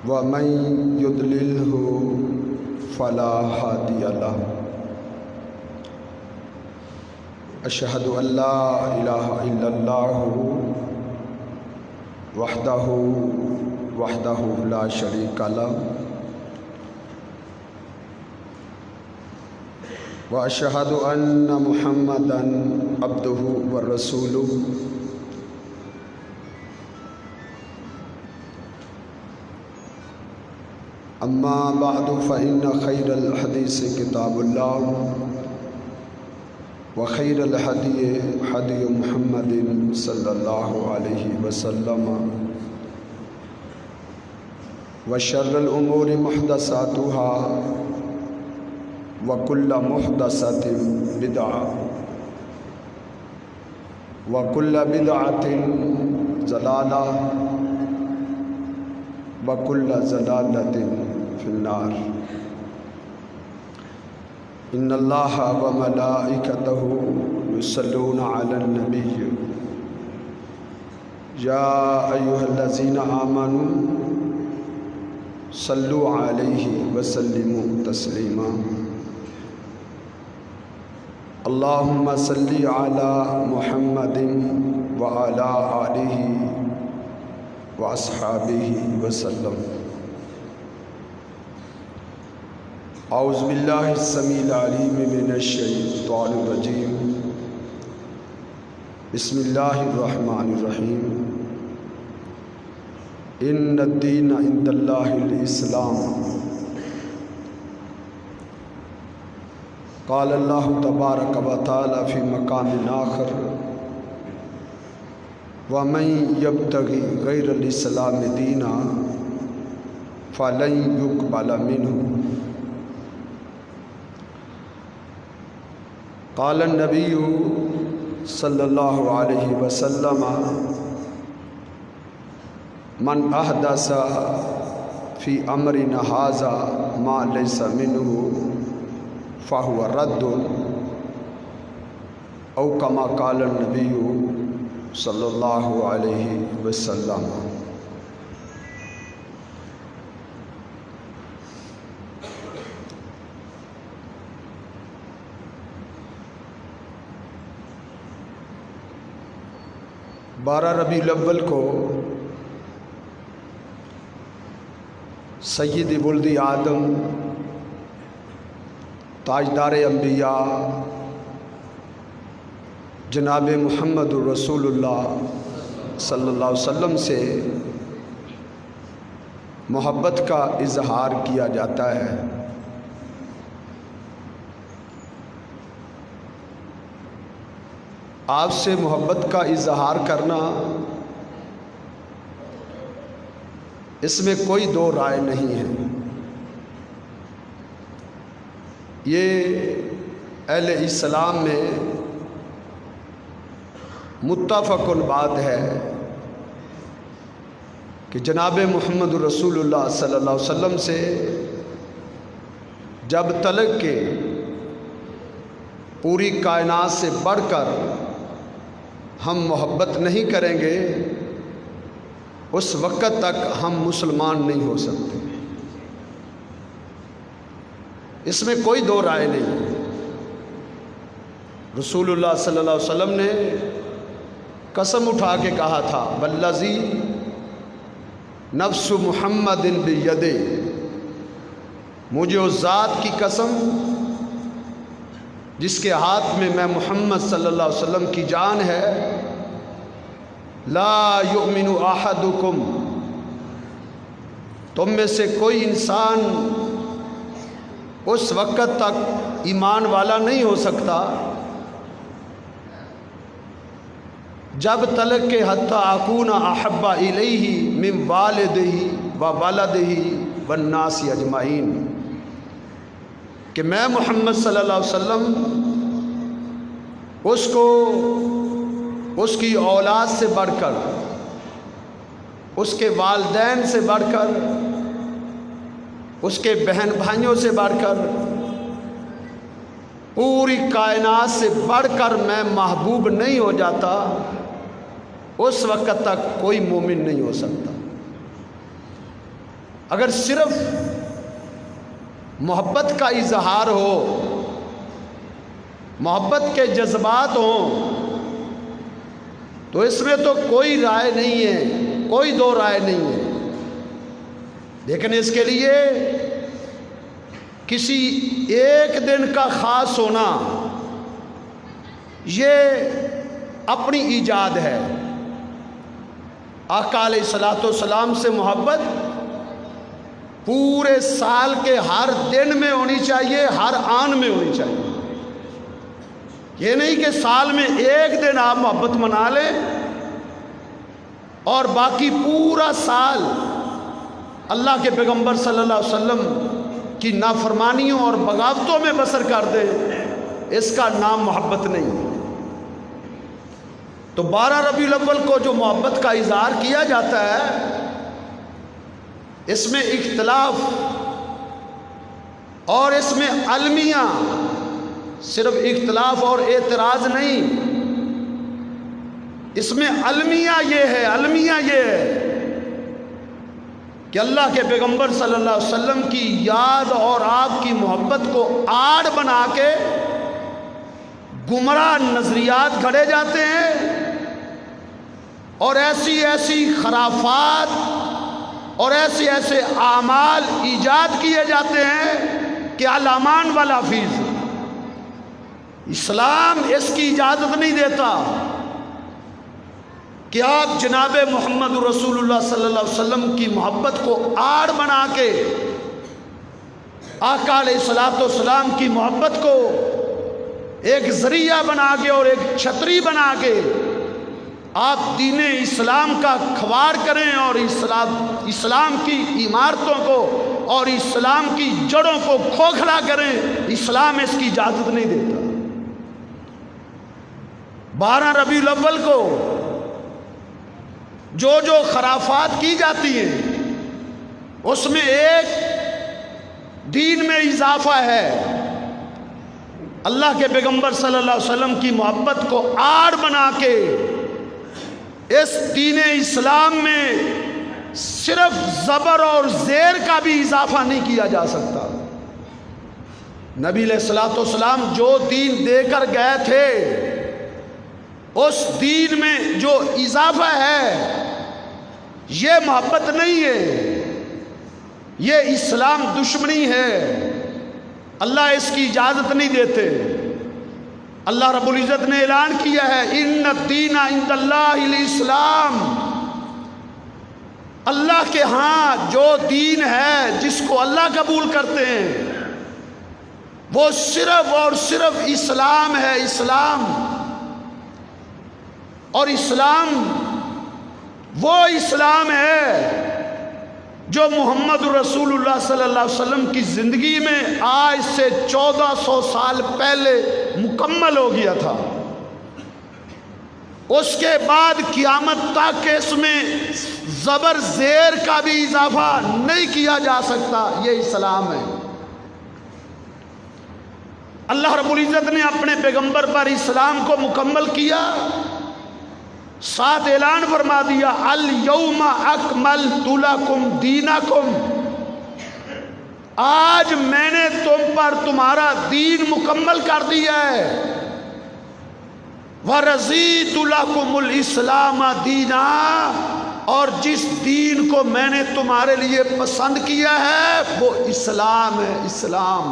ومن يضلله فلا هادي له أشهد أن لا إله إلا الله وحده لا شريك له وأشهد أن محمدا عبده ورسوله أما بعد فإن خير الحديث كتاب الله وخير الهدي هدي محمد صلى الله عليه وسلم وشر الأمور محدثاتها وكل محدثة بدعة وكل بدعة ضلالة وكل ضلالة في النار إن الله وملائكته يصلون على النبي يا أيها الذين آمنوا صلوا عليه وسلموا تسليما اللهم صل على محمد وعلى آله وأصحابه وسلم اعوذ باللہ السمیع العلیم من الشیطان الرجیم بسم اللہ الرحمن الرحیم ان الدین عند اللہ الاسلام قال اللہ تبارک و تعالی فی مقام آخر ومن یبتغی غیر الاسلام دینا فلن یقبل منہ قال النبی صلی اللہ علیہ وسلم من احدث فی امرنا ھذا ما لیس منہ فہو رد او کما قال النبی صلی اللہ علیہ وسلم۔ بارہ ربیع الاول کو سید ولد آدم تاجدار انبیاء جناب محمد الرسول اللہ صلی اللہ علیہ وسلم سے محبت کا اظہار کیا جاتا ہے۔ آپ سے محبت کا اظہار کرنا اس میں کوئی دو رائے نہیں ہے۔ یہ اہل اسلام میں متفق بات ہے کہ جناب محمد رسول اللہ صلی اللہ علیہ وسلم سے جب تلک کہ پوری کائنات سے بڑھ کر ہم محبت نہیں کریں گے اس وقت تک ہم مسلمان نہیں ہو سکتے۔ اس میں کوئی دو رائے نہیں۔ رسول اللہ صلی اللہ علیہ وسلم نے قسم اٹھا کے کہا تھا والذی نفس محمد بیدہ، مجھے اس ذات کی قسم جس کے ہاتھ میں محمد صلی اللہ علیہ وسلم کی جان ہے، لا یؤمن احدکم، تم میں سے کوئی انسان اس وقت تک ایمان والا نہیں ہو سکتا جب تلک کہ حتی اکون احب الیہ من والدہ و ولدہ والناس اجمعین، کہ میں محمد صلی اللہ علیہ وسلم اس کی اولاد سے بڑھ کر، اس کے والدین سے بڑھ کر، اس کے بہن بھائیوں سے بڑھ کر، پوری کائنات سے بڑھ کر میں محبوب نہیں ہو جاتا، اس وقت تک کوئی مومن نہیں ہو سکتا۔ اگر صرف محبت کا اظہار ہو، محبت کے جذبات ہوں، تو اس میں تو کوئی رائے نہیں ہے، کوئی دو رائے نہیں ہے۔ لیکن اس کے لیے کسی ایک دن کا خاص ہونا یہ اپنی ایجاد ہے۔ آقا علیہ الصلوۃ والسلام سے محبت پورے سال کے ہر دن میں ہونی چاہیے، ہر آن میں ہونی چاہیے۔ یہ نہیں کہ سال میں ایک دن آپ محبت منا لیں اور باقی پورا سال اللہ کے پیغمبر صلی اللہ علیہ وسلم کی نافرمانیوں اور بغاوتوں میں بسر کر دیں، اس کا نام محبت نہیں۔ تو 12 ربیع الاول کو جو محبت کا اظہار کیا جاتا ہے، اس میں اختلاف اور اس میں المیہ، صرف اختلاف اور اعتراض نہیں، اس میں المیہ یہ ہے کہ اللہ کے پیغمبر صلی اللہ علیہ وسلم کی یاد اور آپ کی محبت کو آڑ بنا کے گمراہ نظریات گھڑے جاتے ہیں اور ایسی خرافات اور ایسے اعمال ایجاد کیے جاتے ہیں کہ الامان والحفیظ اسلام اس کی اجازت نہیں دیتا کہ آپ جناب محمد رسول اللہ صلی اللہ علیہ وسلم کی محبت کو آڑ بنا کے، آقا علیہ الصلوۃ والسلام کی محبت کو ایک ذریعہ بنا کے اور ایک چھتری بنا کے آپ دین اسلام کا کھوار کریں اور اسلام کی عمارتوں کو اور اسلام کی جڑوں کو کھوکھلا کریں۔ اسلام اس کی اجازت نہیں دیتا۔ 12 ربیع الاول کو جو خرافات کی جاتی ہیں، اس میں ایک دین میں اضافہ ہے۔ اللہ کے پیغمبر صلی اللہ علیہ وسلم کی محبت کو آڑ بنا کے اس دین اسلام میں صرف زبر اور زیر کا بھی اضافہ نہیں کیا جا سکتا۔ نبی علیہ الصلوۃ والسلام جو دین دے کر گئے تھے، اس دین میں جو اضافہ ہے یہ محبت نہیں ہے، یہ اسلام دشمنی ہے۔ اللہ اس کی اجازت نہیں دیتے۔ اللہ رب العزت نے اعلان کیا ہے، ان الدین عند اللہ الاسلام، اللہ کے ہاں جو دین ہے جس کو اللہ قبول کرتے ہیں وہ صرف اور صرف اسلام ہے، اسلام۔ اور اسلام وہ اسلام ہے جو محمد رسول اللہ صلی اللہ علیہ وسلم کی زندگی میں آج سے 1400 سال پہلے مکمل ہو گیا تھا۔ اس کے بعد قیامت تک اس میں زبر زیر کا بھی اضافہ نہیں کیا جا سکتا، یہ اسلام ہے۔ اللہ رب العزت نے اپنے پیغمبر پر اسلام کو مکمل کیا، ساتھ اعلان فرما دیا، الیوم اکملت لکم دینکم، آج میں نے تم پر تمہارا دین مکمل کر دیا ہے، وَرَضِيتُ لَكُمُ الْإِسْلَامَ دِينًا، اور جس دین کو میں نے تمہارے لیے پسند کیا ہے وہ اسلام ہے، اسلام۔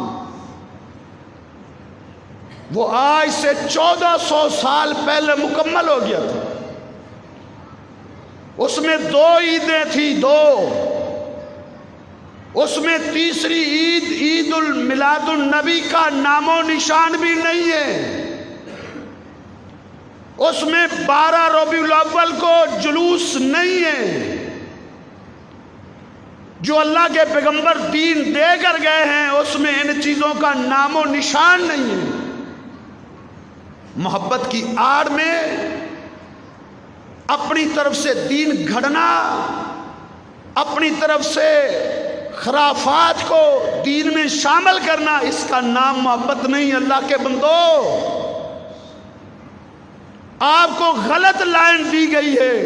وہ آج سے 1400 سال پہلے مکمل ہو گیا تھا۔ اس میں 2 عیدیں تھیں، 2۔ اس میں تیسری عید، عید المیلاد النبی کا نام و نشان بھی نہیں ہے۔ اس میں 12 ربیع الاول کو جلوس نہیں ہے۔ جو اللہ کے پیغمبر دین دے کر گئے ہیں اس میں ان چیزوں کا نام و نشان نہیں ہے۔ محبت کی آڑ میں اپنی طرف سے دین گھڑنا، اپنی طرف سے خرافات کو دین میں شامل کرنا، اس کا نام محبت نہیں۔ اللہ کے بندو، آپ کو غلط لائن دی گئی ہے۔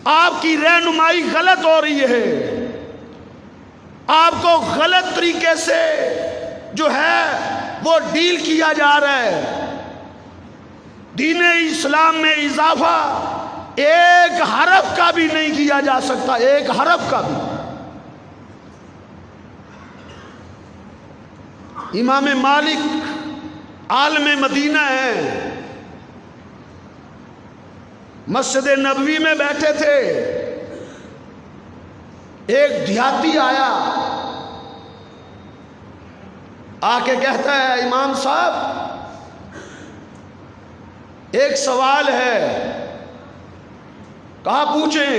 آپ کی رہنمائی غلط ہو رہی ہے، آپ کو غلط طریقے سے جو ہے وہ ڈیل کیا جا رہا ہے۔ دین اسلام میں اضافہ ایک حرف کا بھی نہیں کیا جا سکتا، ایک حرف کا بھی۔ امام مالک عالم مدینہ ہیں، مسجد نبوی میں بیٹھے تھے، ایک دیہاتی آیا، آ کے کہتا ہے امام صاحب ایک سوال ہے۔ کہا پوچھیں۔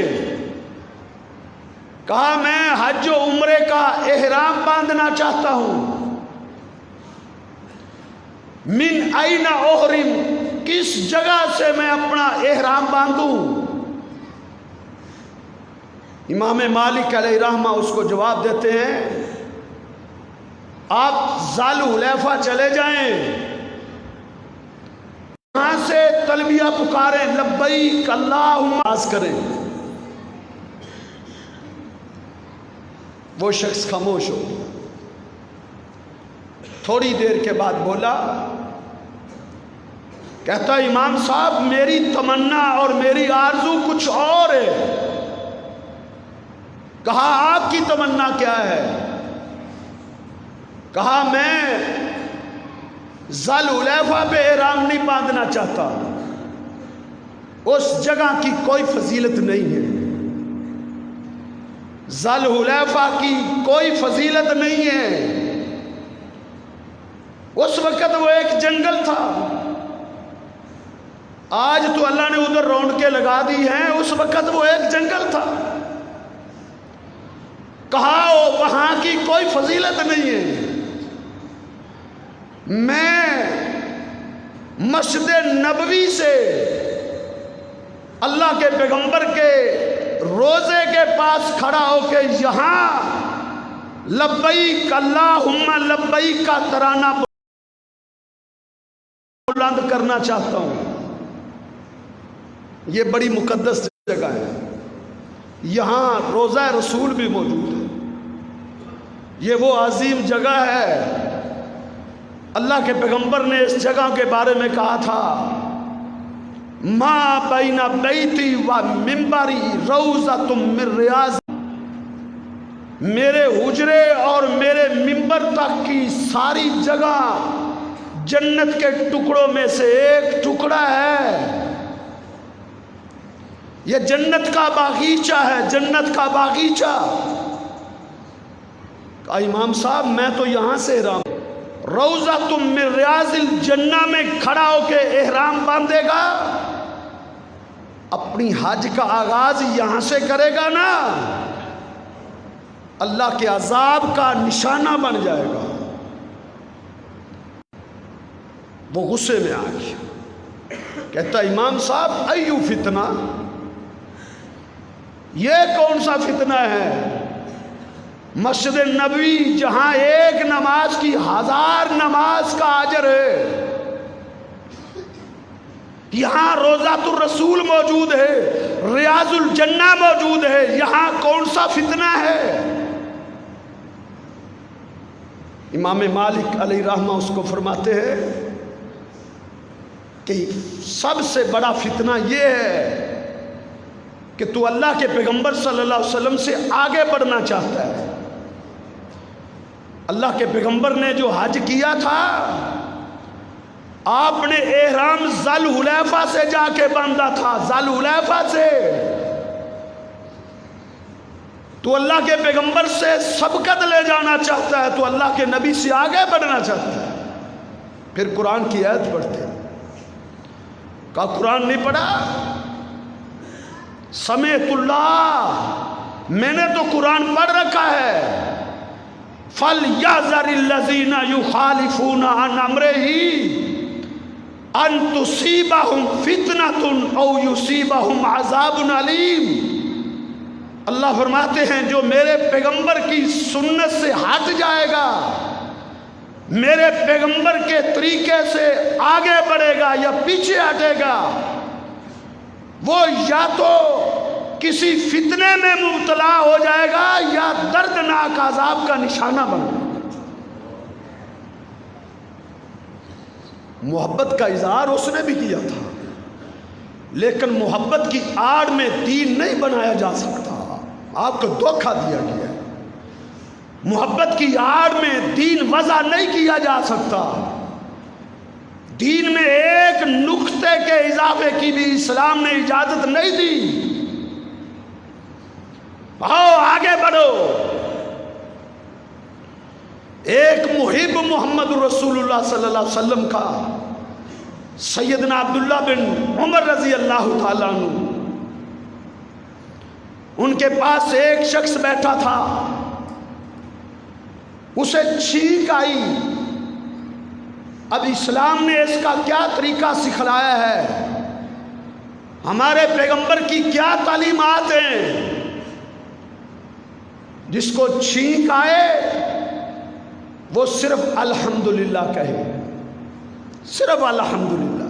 کہا میں حج و عمرے کا احرام باندھنا چاہتا ہوں۔ من این احرم، کس جگہ سے میں اپنا احرام باندھوں؟ امام مالک علیہ رحمہ اس کو جواب دیتے ہیں آپ ذل حلیفہ چلے جائیں، وہاں سے تلبیہ پکاریں، لبیک اللہم کریں۔ وہ شخص خاموش ہو، تھوڑی دیر کے بعد بولا، کہتا امام صاحب میری تمنا اور میری آرزو کچھ اور ہے۔ کہا آپ کی تمنا کیا ہے؟ کہا میں ذل حلیفہ پہ احرام نہیں باندھنا چاہتا، اس جگہ کی کوئی فضیلت نہیں ہے، ذل حلیفہ کی کوئی فضیلت نہیں ہے۔ اس وقت وہ ایک جنگل تھا، آج تو اللہ نے ادھر رونقیں لگا دی ہیں، اس وقت وہ ایک جنگل تھا۔ کہا وہاں کی کوئی فضیلت نہیں ہے، میں مسجد نبوی سے اللہ کے پیغمبر کے روزے کے پاس کھڑا ہو کے یہاں لبیک اللہم لبیک کا ترانہ بلند کرنا چاہتا ہوں۔ یہ بڑی مقدس جگہ ہے، یہاں روزہ رسول بھی موجود ہے، یہ وہ عظیم جگہ ہے۔ اللہ کے پیغمبر نے اس جگہ کے بارے میں کہا تھا ما بین بیتی و منبری روضۃ من ریاض، میرے حجرے اور میرے منبر تک کی ساری جگہ جنت کے ٹکڑوں میں سے ایک ٹکڑا ہے۔ یہ جنت کا باغیچہ ہے، جنت کا باغیچہ۔ کہا امام صاحب میں تو یہاں سے احرام، روضۃ من ریاض الجنہ میں کھڑا ہو کے احرام باندھے گا، اپنی حج کا آغاز یہاں سے کرے گا نا، اللہ کے عذاب کا نشانہ بن جائے گا۔ وہ غصے میں آ گیا، کہتا امام صاحب ایو فتنہ، یہ کون سا فتنہ ہے؟ مسجد نبوی جہاں ایک نماز کی 1000 نماز کا اجر ہے، یہاں روضۃ الرسول موجود ہے، ریاض الجنہ موجود ہے، یہاں کون سا فتنہ ہے؟ امام مالک علیہ رحمہ اس کو فرماتے ہیں کہ سب سے بڑا فتنہ یہ ہے کہ تو اللہ کے پیغمبر صلی اللہ علیہ وسلم سے آگے بڑھنا چاہتا ہے۔ اللہ کے پیغمبر نے جو حج کیا تھا، آپ نے احرام ذل حلیفہ سے جا کے باندھا تھا، ذل حلیفہ سے۔ تو اللہ کے پیغمبر سے سبقت لے جانا چاہتا ہے، تو اللہ کے نبی سے آگے بڑھنا چاہتا ہے۔ پھر قرآن کی آیت پڑھتے ہیں، کہا قرآن نہیں پڑھا؟ سمیت اللہ، میں نے تو قرآن پڑھ رکھا ہے۔ فَلْيَحْذَرِ الَّذِينَ يُخَالِفُونَ عَنْ أَمْرِهِ أَن تُصِيبَهُمْ فِتْنَةٌ أَوْ يُصِيبَهُمْ عَذَابٌ أَلِيمٌ۔ اللہ فرماتے ہیں جو میرے پیغمبر کی سنت سے ہٹ جائے گا، میرے پیغمبر کے طریقے سے آگے بڑھے گا یا پیچھے ہٹے گا، وہ یا تو کسی فتنے میں مبتلا ہو جائے گا یا دردناک عذاب کا نشانہ بن جائے گا۔ محبت کا اظہار اس نے بھی کیا تھا، لیکن محبت کی آڑ میں دین نہیں بنایا جا سکتا، آپ کو دھوکہ دیا گیا ہے۔ محبت کی آڑ میں دین وضع نہیں کیا جا سکتا، دین میں ایک نقطے کے اضافے کی بھی اسلام نے اجازت نہیں دی۔ آؤ آگے بڑھو۔ ایک محب محمد رسول اللہ صلی اللہ علیہ وسلم کا سیدنا عبداللہ بن عمر رضی اللہ تعالیٰ عنہ، ان کے پاس ایک شخص بیٹھا تھا، اسے چھینک آئی۔ اب اسلام نے اس کا کیا طریقہ سکھلایا ہے، ہمارے پیغمبر کی کیا تعلیمات ہیں؟ جس کو چھینک آئے وہ صرف الحمدللہ کہے، صرف الحمدللہ۔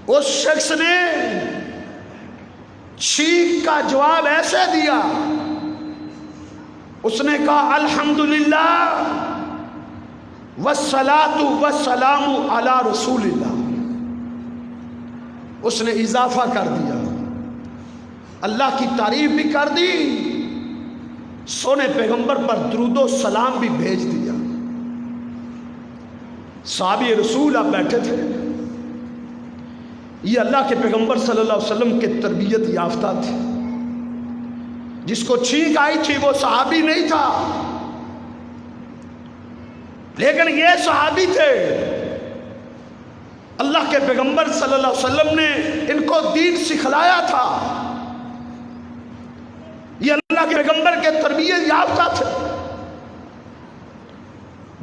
اس شخص نے چھینک کا جواب ایسے دیا، اس نے کہا الحمدللہ والصلاۃ والسلام علی رسول اللہ۔ اس نے اضافہ کر دیا، اللہ کی تعریف بھی کر دی، سونے پیغمبر پر درود و سلام بھی بھیج دیا۔ صحابی رسول آپ بیٹھے تھے، یہ اللہ کے پیغمبر صلی اللہ علیہ وسلم کے تربیت یافتہ تھے۔ جس کو چھینک آئی تھی وہ صحابی نہیں تھا، لیکن یہ صحابی تھے۔ اللہ کے پیغمبر صلی اللہ علیہ وسلم نے ان کو دین سکھلایا تھا، یہ اللہ کے پیغمبر کے تربیت یافتہ تھے۔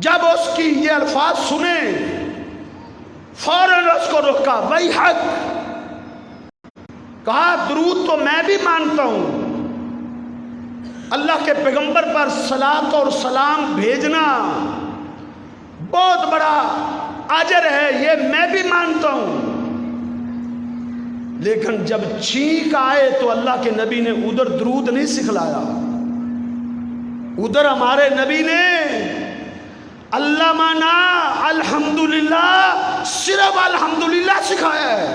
جب اس کی یہ الفاظ سنے فوراً اس کو روکا، ویحک، کہا درود تو میں بھی مانتا ہوں، اللہ کے پیغمبر پر صلاۃ اور سلام بھیجنا بہت بڑا اجر ہے، یہ میں بھی مانتا ہوں، لیکن جب چھینک آئے تو اللہ کے نبی نے ادھر درود نہیں سکھلایا، ادھر ہمارے نبی نے اللہ مانا الحمدللہ، صرف الحمدللہ سکھایا ہے۔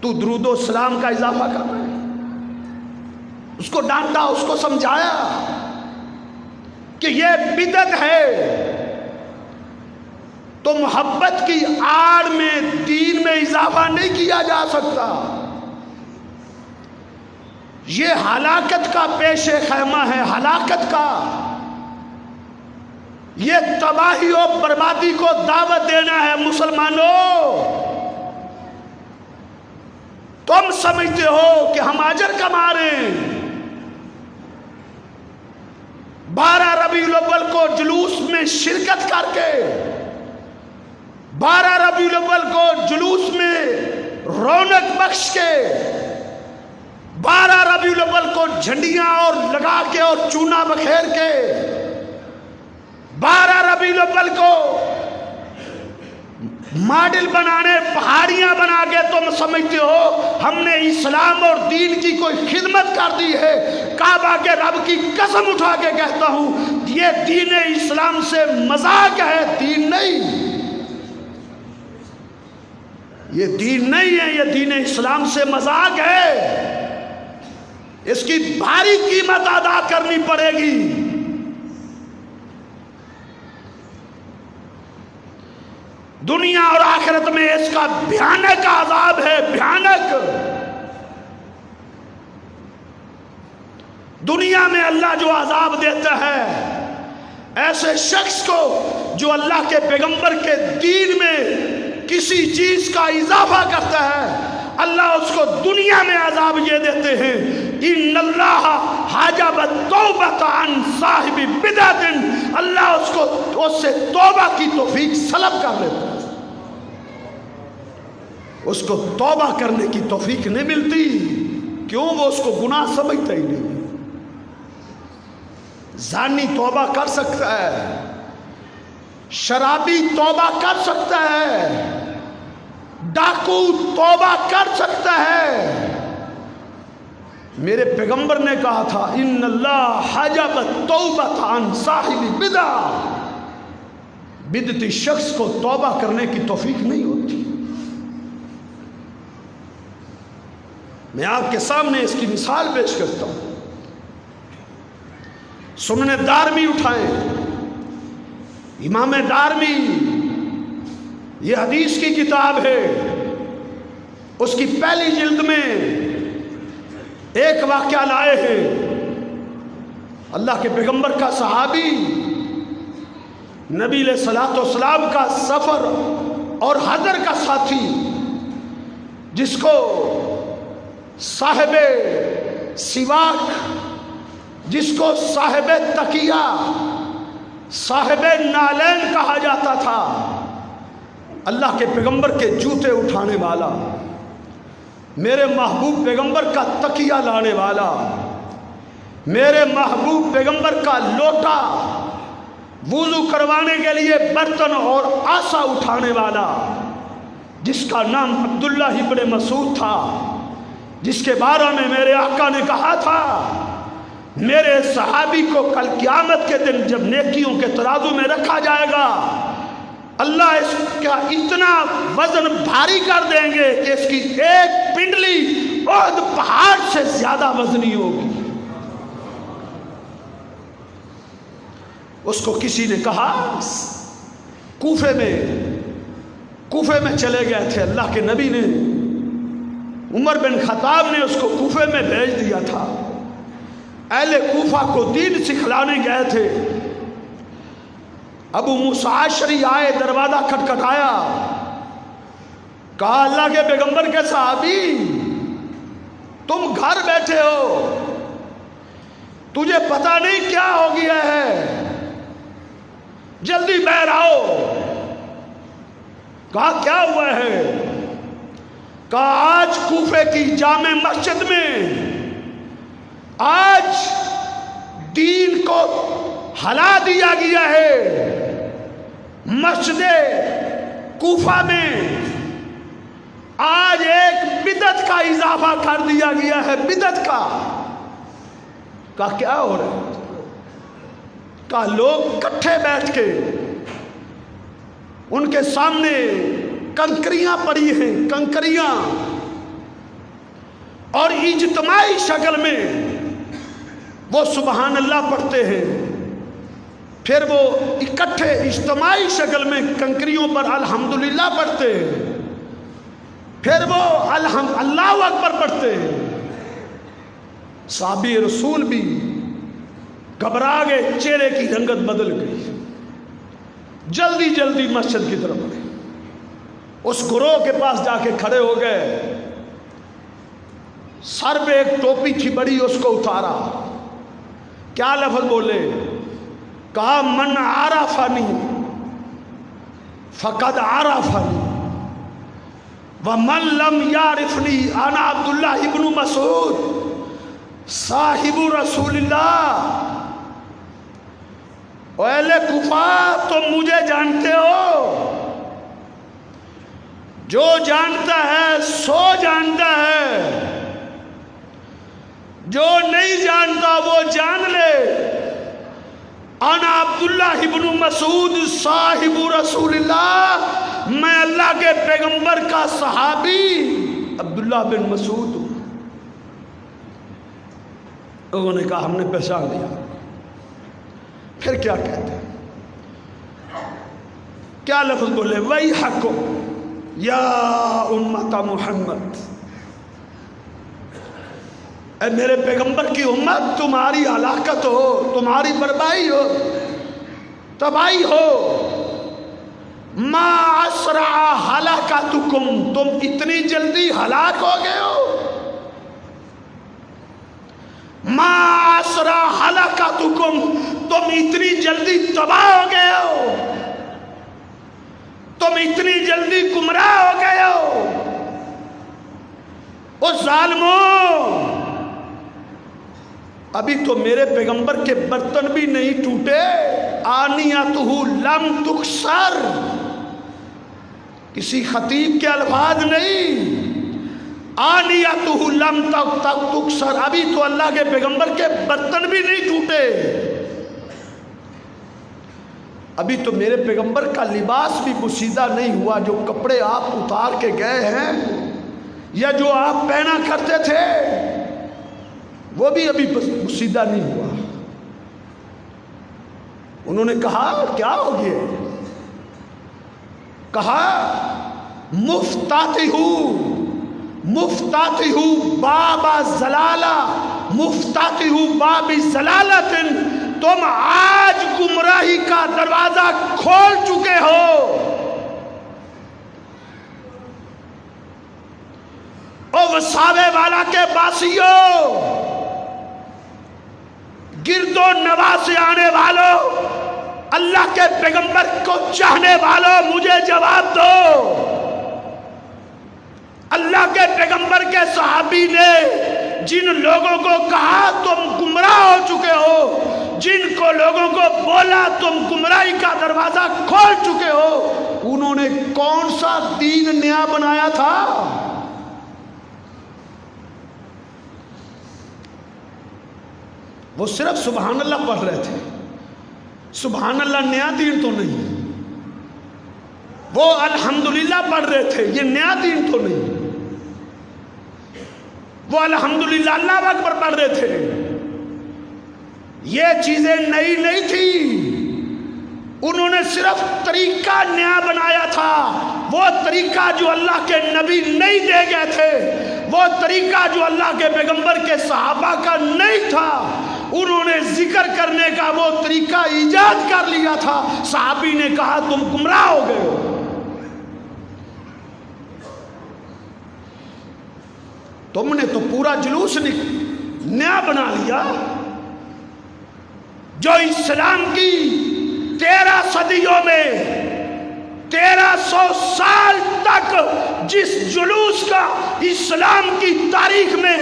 تو درود و سلام کا اضافہ کر رہا ہے۔ اس کو ڈانٹا، اس کو سمجھایا کہ یہ بدعت ہے، تو محبت کی آڑ میں دین میں اضافہ نہیں کیا جا سکتا، یہ ہلاکت کا پیش خیمہ ہے، ہلاکت کا، یہ تباہی و بربادی کو دعوت دینا ہے۔ مسلمانوں، تم سمجھتے ہو کہ ہم اجر کما رہے ہیں، 12 ربیع الاول کو جلوس میں شرکت کر کے، 12 ربیع الاول کو جلوس میں رونق بخش کے، 12 ربیع الاول کو جھنڈیاں اور لگا کے اور چونا بکھیر کے، 12 ربیع الاول کو ماڈل بنانے، پہاڑیاں بنا کے تم سمجھتے ہو ہم نے اسلام اور دین کی کوئی خدمت کر دی ہے۔ کعبہ کے رب کی قسم اٹھا کے کہتا ہوں یہ دین اسلام سے مذاق ہے، دین نہیں، یہ دین نہیں ہے، یہ دین اسلام سے مذاق ہے، اس کی بھاری قیمت ادا کرنی پڑے گی۔ دنیا اور آخرت میں اس کا بھیانک عذاب ہے، بھیانک۔ دنیا میں اللہ جو عذاب دیتا ہے ایسے شخص کو جو اللہ کے پیغمبر کے دین میں کسی چیز کا اضافہ کرتا ہے، اللہ اس کو دنیا میں عذاب یہ دیتے ہیں، ان اللہ حجب التوبۃ عن صاحب بدعۃ، اللہ اس سے توبہ کی توفیق سلب کر لیتا ہے، اس کو توبہ کرنے کی توفیق نہیں ملتی۔ کیوں؟ وہ اس کو گناہ سمجھتا ہی نہیں۔ زانی توبہ کر سکتا ہے، شرابی توبہ کر سکتا ہے، ڈاکو توبہ کر سکتا ہے؟ میرے پیغمبر نے کہا تھا ان اللہ حجب التوبۃ عن صاحب بدعہ، بدعتی شخص کو توبہ کرنے کی توفیق نہیں ہوتی۔ میں آپ کے سامنے اس کی مثال پیش کرتا ہوں۔ سنن دارمی اٹھائیں، امام دارمی، یہ حدیث کی کتاب ہے، اس کی پہلی جلد میں ایک واقعہ لائے ہیں۔ اللہ کے پیغمبر کا صحابی، نبی علیہ الصلوۃ والسلام کا سفر اور حضر کا ساتھی، جس کو صاحب سواک، جس کو صاحب تقیہ، صاحب نالین کہا جاتا تھا، اللہ کے پیغمبر کے جوتے اٹھانے والا، میرے محبوب پیغمبر کا تقیہ لانے والا، میرے محبوب پیغمبر کا لوٹا، وضو کروانے کے لیے برتن اور آسا اٹھانے والا، جس کا نام عبداللہ ابن مسعود تھا، جس کے بارے میں میرے آقا نے کہا تھا میرے صحابی کو کل قیامت کے دن جب نیکیوں کے ترازو میں رکھا جائے گا، اللہ اس کا اتنا وزن بھاری کر دیں گے کہ اس کی ایک پنڈلی احد پہاڑ سے زیادہ وزنی ہوگی۔ اس کو کسی نے کہا، کوفے میں چلے گئے تھے، اللہ کے نبی نے، عمر بن خطاب نے اس کو کوفے میں بھیج دیا تھا، اہل کوفہ کو دین سکھلانے گئے تھے۔ ابو موسیٰ اشعری آئے، دروازہ کھٹکھٹایا، کہا اللہ کے پیغمبر کے صحابی تم گھر بیٹھے ہو، تجھے پتہ نہیں کیا ہو گیا ہے، جلدی باہر آؤ۔ کہا کیا ہوا ہے؟ کہا آج کوفے کی جامع مسجد میں آج دین کو ہلا دیا گیا ہے، مسجد کوفہ میں آج ایک بدعت کا اضافہ کر دیا گیا ہے، بدعت کا۔ کہا کیا ہو رہا ہے؟ کہا لوگ کٹھے بیٹھ کے، ان کے سامنے کنکریاں پڑی ہیں، کنکریاں، اور اجتماعی شکل میں وہ سبحان اللہ پڑھتے ہیں، پھر وہ اکٹھے اجتماعی شکل میں کنکریوں پر الحمدللہ پڑھتے ہیں، پھر وہ اللہ اکبر پڑھتے ہیں۔ صحابی رسول بھی گھبرا گئے، چہرے کی رنگت بدل گئی، جلدی جلدی مسجد کی طرف بڑھے، اس گروہ کے پاس جا کے کھڑے ہو گئے، سر پہ ایک ٹوپی تھی بڑی، اس کو اتارا، کیا لفظ بولے؟ کہا من عرفنی فقد عرفنی ومن لم یعرفنی انا عبداللہ ابن مسعود صاحب رسول اللہ۔ اہل کوفہ تم مجھے جانتے ہو، جو جانتا ہے سو جانتا ہے، جو نہیں جانتا وہ جان لے، انا عبداللہ ابن مسعود صاحب رسول اللہ، میں اللہ کے پیغمبر کا صحابی عبداللہ بن مسعود ہوں۔ لوگوں نے کہا ہم نے پہچان لیا۔ پھر کیا کہتے ہیں؟ کیا لفظ بولے؟ وَيْحَكُمْ یا امت محمد، اے میرے پیغمبر کی امت، تمہاری ہلاکت ہو، تمہاری بربادی ہو، تباہی ہو۔ ما اسرع ہلاکتکم، تم اتنی جلدی ہلاک ہو گئے ہو۔ ما اسرع ہلاکتکم، تم اتنی جلدی تباہ ہو گئے ہو، تم اتنی جلدی گمراہ ہو گئے ہو۔ او ظالموں، ابھی تو میرے پیغمبر کے برتن بھی نہیں ٹوٹے، آنیاتہ لم تکسر، کسی خطیب کے الفاظ نہیں، آنیتہ لم تک تکسر، ابھی تو اللہ کے پیغمبر کے برتن بھی نہیں ٹوٹے، ابھی تو میرے پیغمبر کا لباس بھی پوشیدہ نہیں ہوا، جو کپڑے آپ اتار کے گئے ہیں یا جو آپ پہنا کرتے تھے وہ بھی ابھی پوشیدہ نہیں ہوا۔ انہوں نے کہا کیا ہو گیا؟ کہا مفتاتہ باب زلالہ، مفتاتہ باب زلالۃ، تم آج گمراہی کا دروازہ کھول چکے ہو۔ او وساوے والا کے باسیوں، گرد و نواح سے آنے والوں، اللہ کے پیغمبر کو چاہنے والوں، مجھے جواب دو۔ اللہ کے پیغمبر کے صحابی نے جن لوگوں کو کہا تم گمراہ ہو چکے ہو، جن کو لوگوں کو بولا تم گمراہی کا دروازہ کھول چکے ہو، انہوں نے کون سا دین نیا بنایا تھا؟ وہ صرف سبحان اللہ پڑھ رہے تھے، سبحان اللہ نیا دین تو نہیں۔ وہ الحمدللہ پڑھ رہے تھے، یہ نیا دین تو نہیں۔ وہ الحمدللہ اللہ اکبر پڑھ رہے تھے، یہ چیزیں نئی نہیں تھی، انہوں نے صرف طریقہ نیا بنایا تھا۔ وہ طریقہ جو اللہ کے نبی نہیں دے گئے تھے، وہ طریقہ جو اللہ کے پیغمبر کے صحابہ کا نہیں تھا، انہوں نے ذکر کرنے کا وہ طریقہ ایجاد کر لیا تھا۔ صحابی نے کہا تم گمراہ ہو گئے ہو۔ تم نے تو پورا جلوس نیا بنا لیا، جو اسلام کی 13 صدیوں میں 1300 سال تک جس جلوس کا اسلام کی تاریخ میں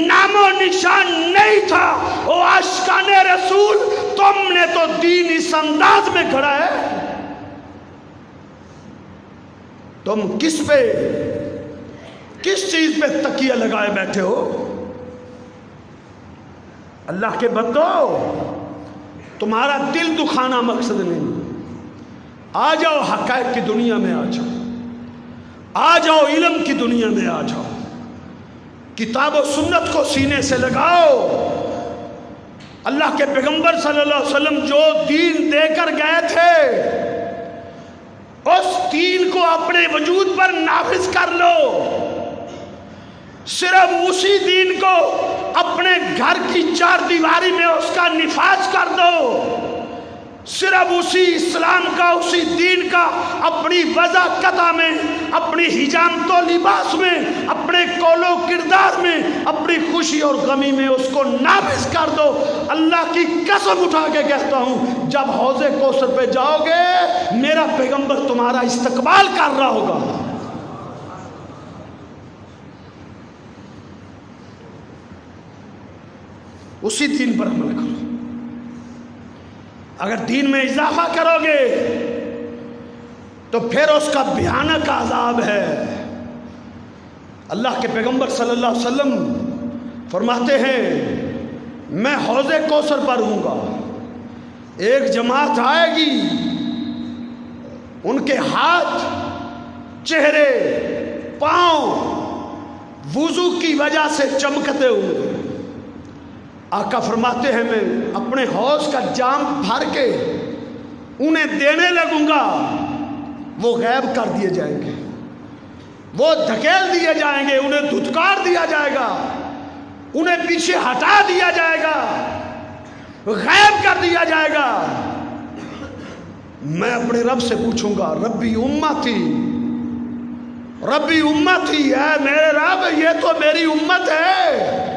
نام و نشان نہیں تھا، وہ عاشقان رسول، تم نے تو دین اس انداز میں کھڑا ہے۔ تم کس چیز پہ تکیہ لگائے بیٹھے ہو؟ اللہ کے بندو، تمہارا دل دکھانا مقصد نہیں، آ جاؤ حقائق کی دنیا میں، آ جاؤ علم کی دنیا میں، آ جاؤ کتاب و سنت کو سینے سے لگاؤ۔ اللہ کے پیغمبر صلی اللہ علیہ وسلم جو دین دے کر گئے تھے، اس دین کو اپنے وجود پر نافذ کر لو۔ صرف اسی دین کو اپنے گھر کی 4 دیواری میں اس کا نفاذ کر دو، صرف اسی اسلام کا، اسی دین کا اپنی وضع قطع میں، اپنی حجامت و لباس میں، اپنے قول و کردار میں، اپنی خوشی اور غمی میں اس کو نافذ کر دو۔ اللہ کی قسم اٹھا کے کہتا ہوں، جب حوض کوثر پہ جاؤ گے، میرا پیغمبر تمہارا استقبال کر رہا ہوگا۔ اسی دین پر عمل کرو۔ اگر دین میں اضافہ کرو گے تو پھر اس کا بھیانک عذاب ہے۔ اللہ کے پیغمبر صلی اللہ علیہ وسلم فرماتے ہیں، میں حوض کوثر پر ہوں گا، ایک جماعت آئے گی، ان کے ہاتھ، چہرے، پاؤں وضو کی وجہ سے چمکتے ہوئے، آقا فرماتے ہیں میں اپنے حوض کا جام بھر کے انہیں دینے لگوں گا، وہ غائب کر دیے جائیں گے، وہ دھکیل دیے جائیں گے، انہیں دھتکار دیا جائے گا، انہیں پیچھے ہٹا دیا جائے گا، غائب کر دیا جائے گا۔ میں اپنے رب سے پوچھوں گا، ربی امتی، ربی امتی ہے، میرے رب یہ تو میری امت ہے۔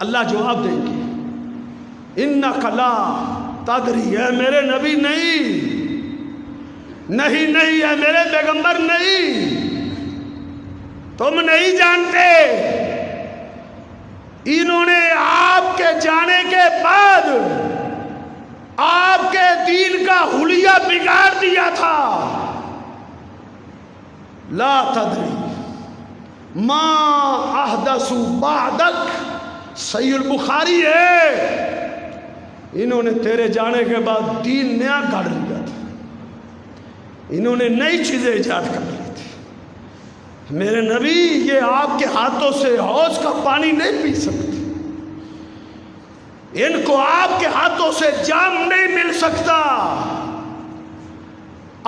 اللہ جواب دیں گے، انک لا تدری، ہے میرے نبی نہیں ہے میرے پیغمبر نہیں، تم نہیں جانتے۔ انہوں نے آپ کے جانے کے بعد آپ کے دین کا حلیہ بگاڑ دیا تھا۔ لا تدری ما احدث بعدک، صحیح البخاری ہے، انہوں نے تیرے جانے کے بعد دین نیا گھڑ لیا تھا، انہوں نے نئی چیزیں ایجاد کر لی تھی۔ میرے نبی یہ آپ کے ہاتھوں سے حوض کا پانی نہیں پی سکتے، ان کو آپ کے ہاتھوں سے جام نہیں مل سکتا۔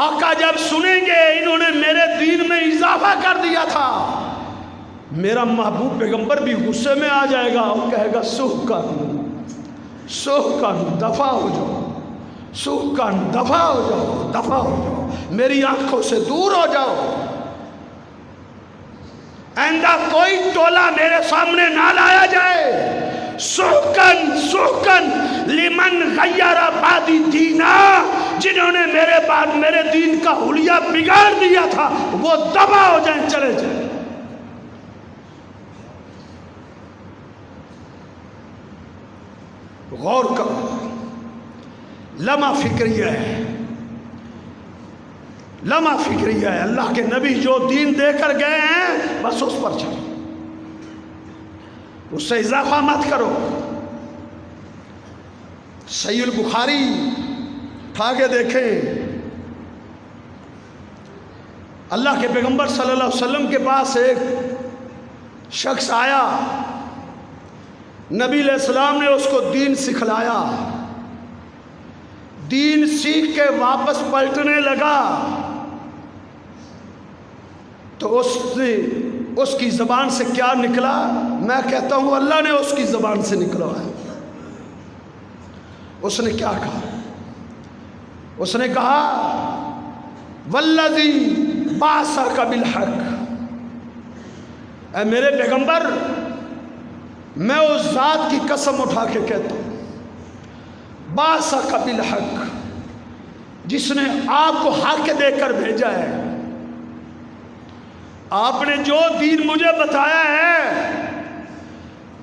آقا جب سنیں گے انہوں نے میرے دین میں اضافہ کر دیا تھا، میرا محبوب پیغمبر بھی غصے میں آ جائے گا اور کہے گا سحقاً دفع ہو جاؤ، سحقاً دفع ہو جاؤ، دفع ہو جاؤ، میری آنکھوں سے دور ہو جاؤ، آئندہ کوئی ٹولہ میرے سامنے نہ لایا جائے۔ سحقاً لمن غیر بعدی دینا، جنہوں نے میرے بعد میرے دین کا حلیہ بگاڑ دیا تھا وہ دفع ہو جائیں، چلے جائیں۔ غور کرو، لمحہ فکریہ ہے، لمحہ فکریہ ہے۔ اللہ کے نبی جو دین دے کر گئے ہیں بس اس پر چلو، اس سے اضافہ مت کرو۔ صحیح البخاری اٹھا کے دیکھیں، اللہ کے پیغمبر صلی اللہ علیہ وسلم کے پاس ایک شخص آیا، نبی علیہ السلام نے اس کو دین سکھلایا، دین سیکھ کے واپس پلٹنے لگا تو اس کی زبان سے کیا نکلا؟ میں کہتا ہوں اللہ نے اس کی زبان سے نکلوایا۔ اس نے کیا کہا؟ اس نے کہا والذی بعثک بالحق، اے میرے پیغمبر میں اس ذات کی قسم اٹھا کے کہتا ہوں، بعثک بالحق، جس نے آپ کو حق دے کر بھیجا ہے، آپ نے جو دین مجھے بتایا ہے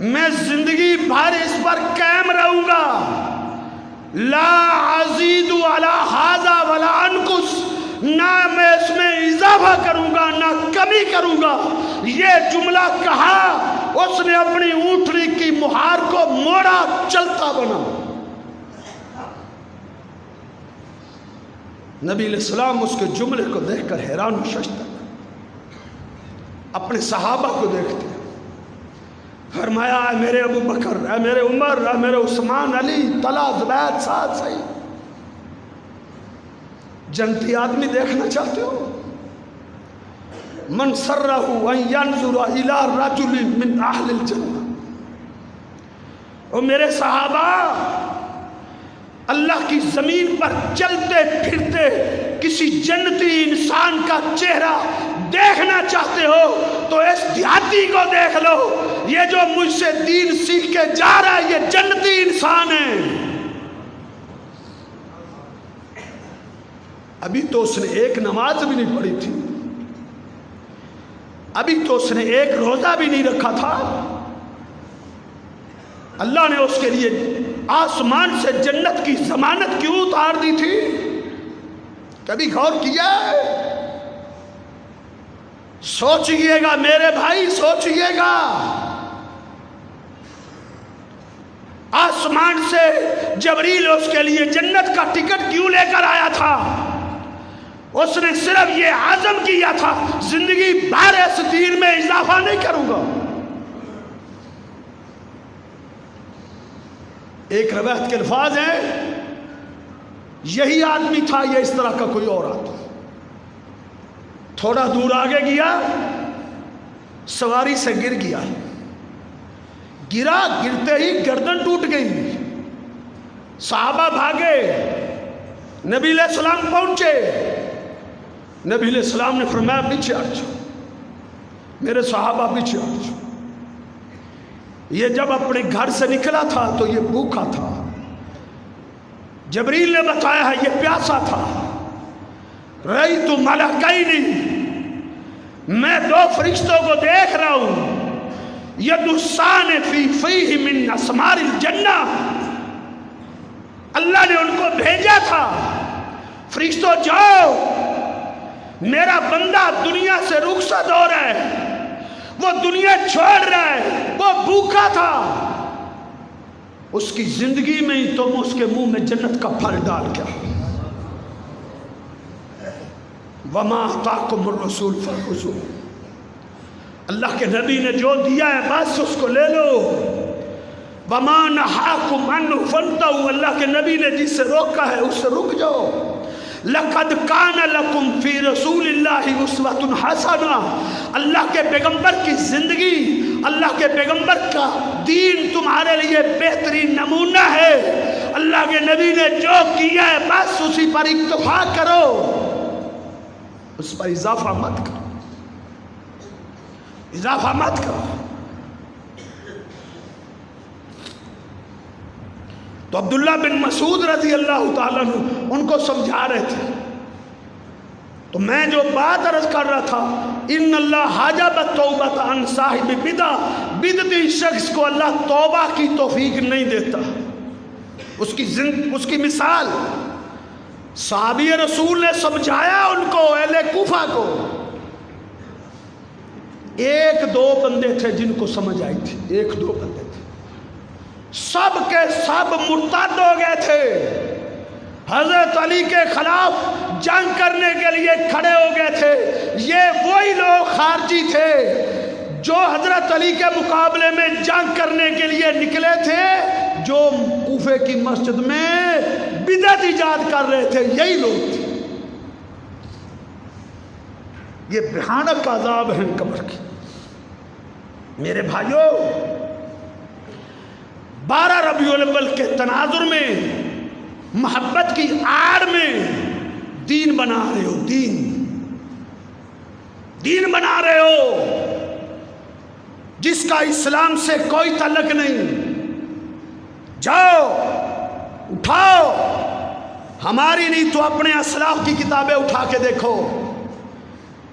میں زندگی بھر اس پر قائم رہوں گا، لا ازید علی ھذا ولا انقص، نہ میں اس میں اضافہ کروں گا نہ کمی کروں گا۔ یہ جملہ کہا، اس نے اپنی اونٹنی کی مہار کو موڑا، چلتا بنا۔ نبی علیہ السلام اس کے جملے کو دیکھ کر حیران و ششدر، اپنے صحابہ کو دیکھتے فرمایا اے میرے ابو بکر، اے میرے عمر، اے میرے عثمان، علی، طلحہ، زبید، سعد، سعید، جنتی آدمی دیکھنا چاہتے ہو؟ من سرہ ان ینظر الی رجل من اہل الجنہ۔ اور میرے صحابہ اللہ کی زمین پر چلتے پھرتے کسی جنتی انسان کا چہرہ دیکھنا چاہتے ہو تو اس دیہاتی کو دیکھ لو، یہ جو مجھ سے دین سیکھ کے جا رہا ہے یہ جنتی انسان ہے۔ ابھی تو اس نے ایک نماز بھی نہیں پڑھی تھی، ابھی تو اس نے ایک روزہ بھی نہیں رکھا تھا، اللہ نے اس کے لیے آسمان سے جنت کی ضمانت کیوں اتار دی تھی؟ کبھی غور کیا ہے؟ سوچئے گا میرے بھائی، سوچئے گا، آسمان سے جبریل اس کے لیے جنت کا ٹکٹ کیوں لے کر آیا تھا؟ اس نے صرف یہ عزم کیا تھا زندگی بھر اس دین میں اضافہ نہیں کروں گا۔ ایک روایت کے الفاظ ہیں، یہی آدمی تھا یا اس طرح کا کوئی اور آدمی؟ تھوڑا دور آگے گیا، سواری سے گر گیا، گرا، گرتے ہی گردن ٹوٹ گئی، صحابہ بھاگے، نبی علیہ السلام پہنچے، نبی علیہ السلام نے فرمایا پیچھے ہٹ جاؤ، میرے صحابہ پیچھے ہٹ جاؤ۔ یہ جب اپنے گھر سے نکلا تھا تو یہ بھوکا تھا، جبریل نے بتایا ہے یہ پیاسا تھا۔ رأیت ملکین، میں دو فرشتوں کو دیکھ رہا ہوں، یدسان فی فیہ من اسمار الجنہ، اللہ نے ان کو بھیجا تھا، فرشتوں جاؤ میرا بندہ دنیا سے رخصت ہو رہا ہے، وہ دنیا چھوڑ رہا ہے، وہ بھوکا تھا، اس کی زندگی میں ہی تم اس کے منہ میں جنت کا پھل ڈال کیا۔ وَمَا آتَاكُمُ الرَّسُولُ فَخُذُوهُ، اللہ کے نبی نے جو دیا ہے بس اس کو لے لو۔ وَمَا نَهَاكُمْ عَنْهُ فَانْتَهُوا، اللہ کے نبی نے جس سے روکا ہے اس سے رک جاؤ۔ لَقَدْ كَانَ لَكُمْ فِي رَسُولِ اللَّهِ أُسْوَةٌ حَسَنَةٌ، اللہ کے پیغمبر کی زندگی، اللہ کے پیغمبر کا دین تمہارے لیے بہترین نمونہ ہے۔ اللہ کے نبی نے جو کیا ہے بس اسی پر اکتفا کرو، اس پر اضافہ مت کرو، اضافہ مت کرو۔ تو عبداللہ بن مسعود رضی اللہ تعالیٰ عنہ ان کو سمجھا رہے تھے، تو میں جو بات عرض کر رہا تھا، ان اللہ حجب التوبۃ عن صاحب بدعہ، بدعتی شخص کو اللہ توبہ کی توفیق نہیں دیتا۔ اس کی مثال صحابی رسول نے سمجھایا ان کو، اہل کوفہ کو۔ ایک دو بندے تھے جن کو سمجھ آئی تھی، ایک دو بندے تھے، سب کے سب مرتد ہو گئے تھے، حضرت علی کے خلاف جنگ کرنے کے لیے کھڑے ہو گئے تھے۔ یہ وہی لوگ خارجی تھے جو حضرت علی کے مقابلے میں جنگ کرنے کے لیے نکلے تھے، جو کوفے کی مسجد میں بدعت ایجاد کر رہے تھے، یہی لوگ تھے۔ یہ بھیانک عذاب ہیں قبر کی۔ میرے بھائیوں، 12 ربیع الاول کے تناظر میں، محبت کی آڑ میں دین بنا رہے ہو، دین بنا رہے ہو جس کا اسلام سے کوئی تعلق نہیں۔ جاؤ اٹھاؤ، ہماری نہیں تو اپنے اسلاف کی کتابیں اٹھا کے دیکھو۔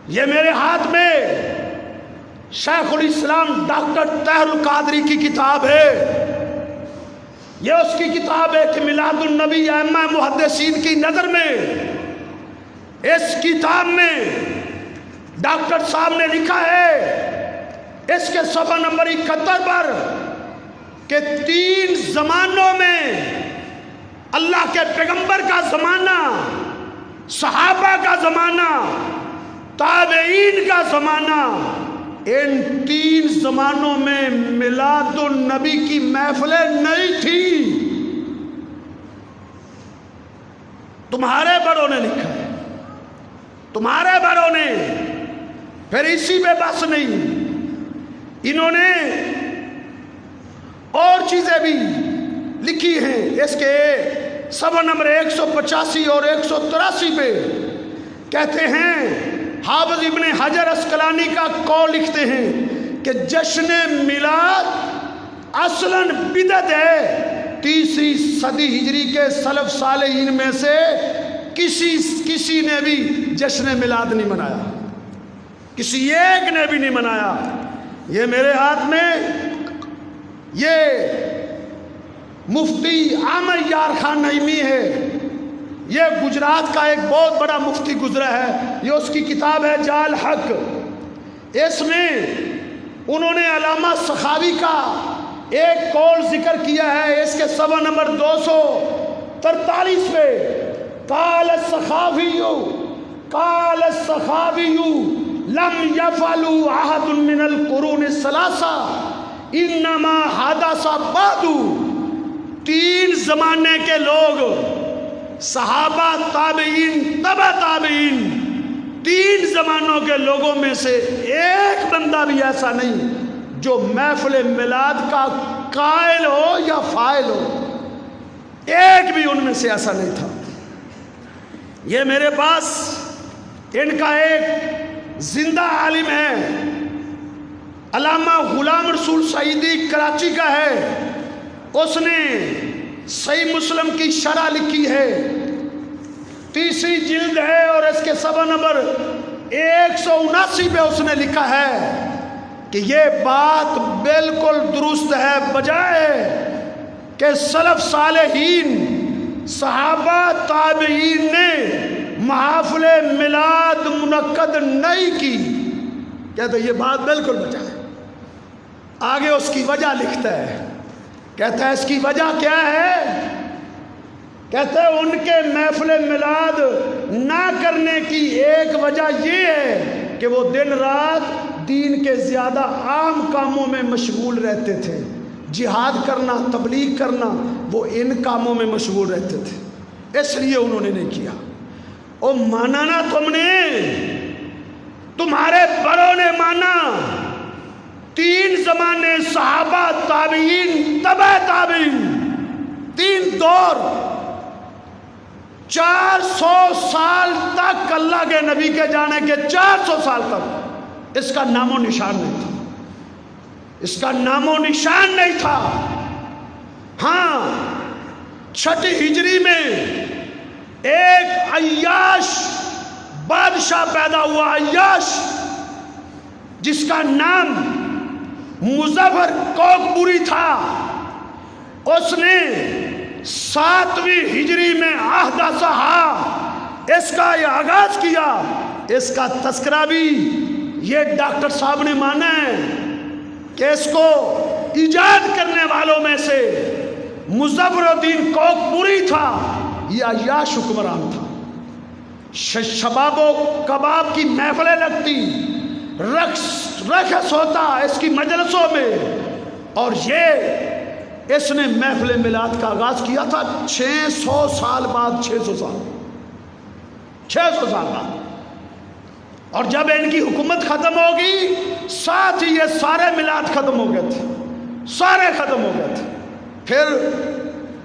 یہ میرے ہاتھ میں شیخ الاسلام ڈاکٹر طاہر القادری کی کتاب ہے، یہ اس کی کتاب ہے کہ میلاد النبی ائمہ محدثین کی نظر میں۔ اس کتاب میں ڈاکٹر صاحب نے لکھا ہے اس کے صفحہ نمبر 71 پر کہ 3 زمانوں میں، اللہ کے پیغمبر کا زمانہ، صحابہ کا زمانہ، تابعین کا زمانہ، ان 3 زمانوں میں میلاد النبی کی محفلیں نہیں تھی۔ تمہارے بڑوں نے لکھا ہے، تمہارے بڑوں نے۔ پھر اسی پہ بس نہیں، انہوں نے اور چیزیں بھی لکھی ہیں۔ اس کے صفحہ نمبر 185 اور 183 پہ کہتے ہیں، حافظ ابن حجر اسقلانی کا قول لکھتے ہیں کہ جشن میلاد اصلاً بدعت ہے۔ 3 صدی ہجری کے سلف صالحین میں سے کسی نے بھی جشن میلاد نہیں منایا، کسی ایک نے بھی نہیں منایا۔ یہ میرے ہاتھ میں یہ مفتی احمد یار خان نعیمی ہے، یہ گجرات کا ایک بہت بڑا مفتی گزرا ہے، یہ اس کی کتاب ہے جال حق۔ اس میں انہوں نے علامہ سخاوی کا ایک قول ذکر کیا ہے، اس کے صفحہ نمبر 243 پہ، قال السخاوی لم يفعلوا احد من القرون الثلاثہ انما حدث بعد۔ 3 زمانے کے لوگ، صحابہ، تابعین، تبع تابعین، 3 زمانوں کے لوگوں میں سے ایک بندہ بھی ایسا نہیں جو محفل میلاد کا قائل ہو یا فاعل ہو، ایک بھی ان میں سے ایسا نہیں تھا۔ یہ میرے پاس ان کا ایک زندہ عالم ہے، علامہ غلام رسول سعیدی، کراچی کا ہے۔ اس نے صحیح مسلم کی شرح لکھی ہے، 3 جلد ہے، اور اس کے صفحہ نمبر 179 پہ اس نے لکھا ہے کہ یہ بات بالکل درست ہے، بجائے کہ سلف صالحین، صحابہ، تابعین نے محافل میلاد منعقد نہیں کی. کہتے یہ بات بالکل بچا ہے. آگے اس کی وجہ لکھتا ہے, کہتا ہے اس کی وجہ کیا ہے؟ کہتا ہے ان کے محفل میلاد نہ کرنے کی ایک وجہ یہ ہے کہ وہ دن رات دین کے زیادہ عام کاموں میں مشغول رہتے تھے. جہاد کرنا, تبلیغ کرنا, وہ ان کاموں میں مشغول رہتے تھے, اس لیے انہوں نے نہیں کیا. او مانا نا تم نے, تمہارے بڑوں نے مانا. 3 زمانے صحابہ, تابعین, تبع تابعین, 3 دور, 400 سال تک اللہ کے نبی کے جانے کے 400 سال تک اس کا نام و نشان نہیں تھا. اس کا نام و نشان نہیں تھا. ہاں 6 ہجری میں ایک عیاش بادشاہ پیدا ہوا, عیاش, جس کا نام مظفر کوکبوری تھا. اس نے 7ویں ہجری میں عہد صحا اس کا یہ آغاز کیا. اس کا تذکرہ بھی یہ ڈاکٹر صاحب نے مانا ہے کہ اس کو ایجاد کرنے والوں میں سے مظفر الدین کوکبوری تھا. یہ عیاش حکمران تھا. شباب و کباب کی محفلیں لگتی, رقص ہوتا اس کی مجلسوں میں, اور یہ اس نے محفل میلاد کا آغاز کیا تھا 600 سال بعد. 600 سال بعد. اور جب ان کی حکومت ختم ہوگی, ساتھ ہی یہ سارے میلاد ختم ہو گئے تھے, سارے ختم ہو گئے تھے.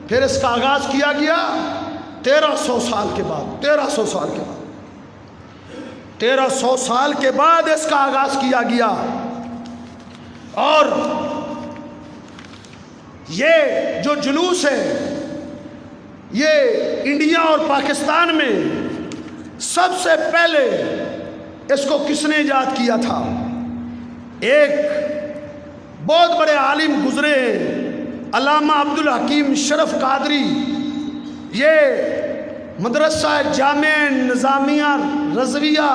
پھر اس کا آغاز کیا گیا 1300 سال کے بعد. 1300 سال کے بعد 1300 سال کے بعد اس کا آغاز کیا گیا. اور یہ جو جلوس ہے, یہ انڈیا اور پاکستان میں سب سے پہلے اس کو کس نے ایجاد کیا تھا؟ ایک بہت بڑے عالم گزرے ہیں, علامہ عبدالحکیم شرف قادری. یہ مدرسہ جامعہ نظامیہ رضویہ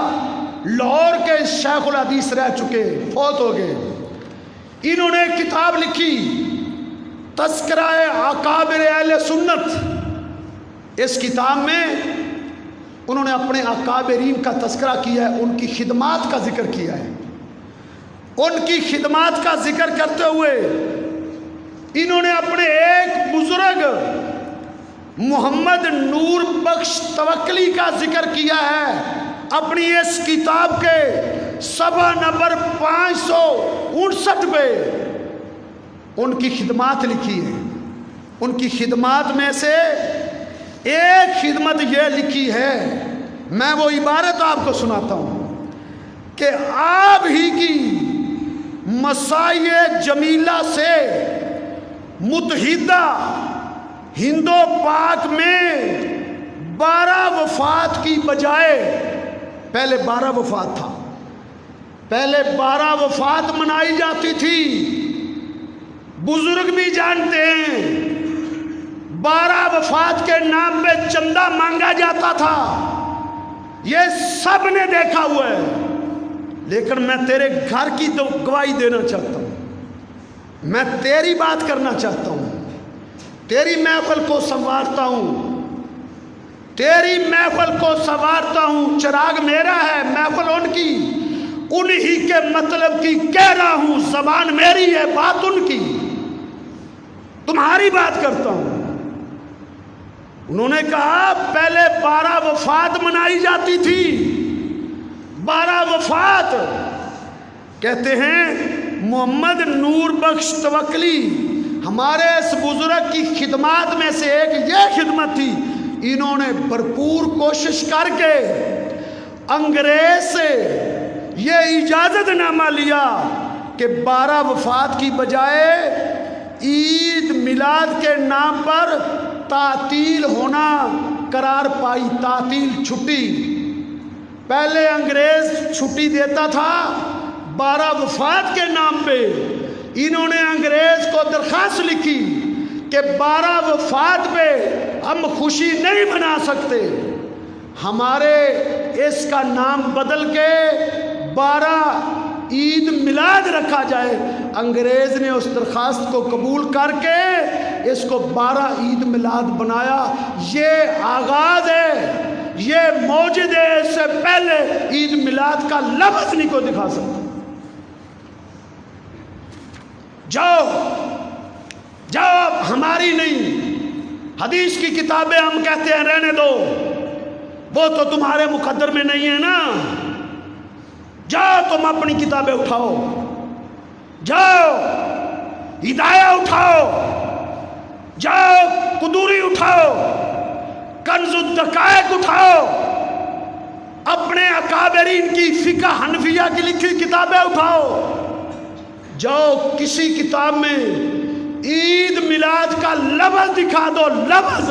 لاہور کے شیخ الحدیث رہ چکے, فوت ہو گئے. انہوں نے ایک کتاب لکھی تذکرہ اکابر اہل سنت. اس کتاب میں انہوں نے اپنے اکابرین کا تذکرہ کیا ہے, ان کی خدمات کا ذکر کیا ہے. ان کی خدمات کا ذکر کرتے ہوئے انہوں نے اپنے ایک بزرگ محمد نور بخش توکلی کا ذکر کیا ہے اپنی اس کتاب کے صفحہ نمبر 559 پہ. ان کی خدمات لکھی ہیں. ان کی خدمات میں سے ایک خدمت یہ لکھی ہے, میں وہ عبارت آپ کو سناتا ہوں کہ آپ ہی کی مسائے جمیلہ سے متحدہ ہند و پاک میں 12 وفات کی بجائے, پہلے 12 وفات تھا, پہلے 12 وفات منائی جاتی تھی. بزرگ بھی جانتے ہیں 12 وفات کے نام پہ چندہ مانگا جاتا تھا. یہ سب نے دیکھا ہوا ہے. لیکن میں تیرے گھر کی تو گواہی دینا چاہتا ہوں, میں تیری بات کرنا چاہتا ہوں, تیری محفل کو سنوارتا ہوں, تیری محفل کو سنوارتا ہوں. چراغ میرا ہے, محفل ان کی, انہی کے مطلب کی کہہ رہا ہوں. زبان میری ہے, بات ان کی, تمہاری بات کرتا ہوں. انہوں نے کہا پہلے 12 وفات منائی جاتی تھی. 12 وفات. کہتے ہیں محمد نور بخش توکلی ہمارے اس بزرگ کی خدمات میں سے ایک یہ خدمت تھی, انہوں نے بھرپور کوشش کر کے انگریز سے یہ اجازت نامہ لیا کہ 12 وفات کی بجائے عید میلاد کے نام پر تعطیل ہونا قرار پائی. تعطیل, چھٹی. پہلے انگریز چھٹی دیتا تھا 12 وفات کے نام پہ. انہوں نے انگریز کو درخواست لکھی کہ 12 وفات پہ ہم خوشی نہیں منا سکتے, ہمارے اس کا نام بدل کے 12 عید میلاد رکھا جائے۔ انگریز نے اس درخواست کو قبول کر کے اس کو 12 عید میلاد بنایا۔ یہ آغاز ہے، یہ موجد ہے، اس سے پہلے عید میلاد کا لفظ نہیں کو دکھا سکتا۔ جاؤ اب ہماری نہیں، حدیث کی کتابیں ہم کہتے ہیں رہنے دو، وہ تو تمہارے مقدر میں نہیں ہے نا۔ جاؤ تم اپنی کتابیں اٹھاؤ، جاؤ ہدایہ اٹھاؤ، جاؤ قدوری اٹھاؤ، کنز الدقائق اٹھاؤ، اپنے اکابرین کی فقہ حنفیہ کی لکھی کتابیں اٹھاؤ، جاؤ کسی کتاب میں عید میلاد کا لفظ دکھا دو، لفظ،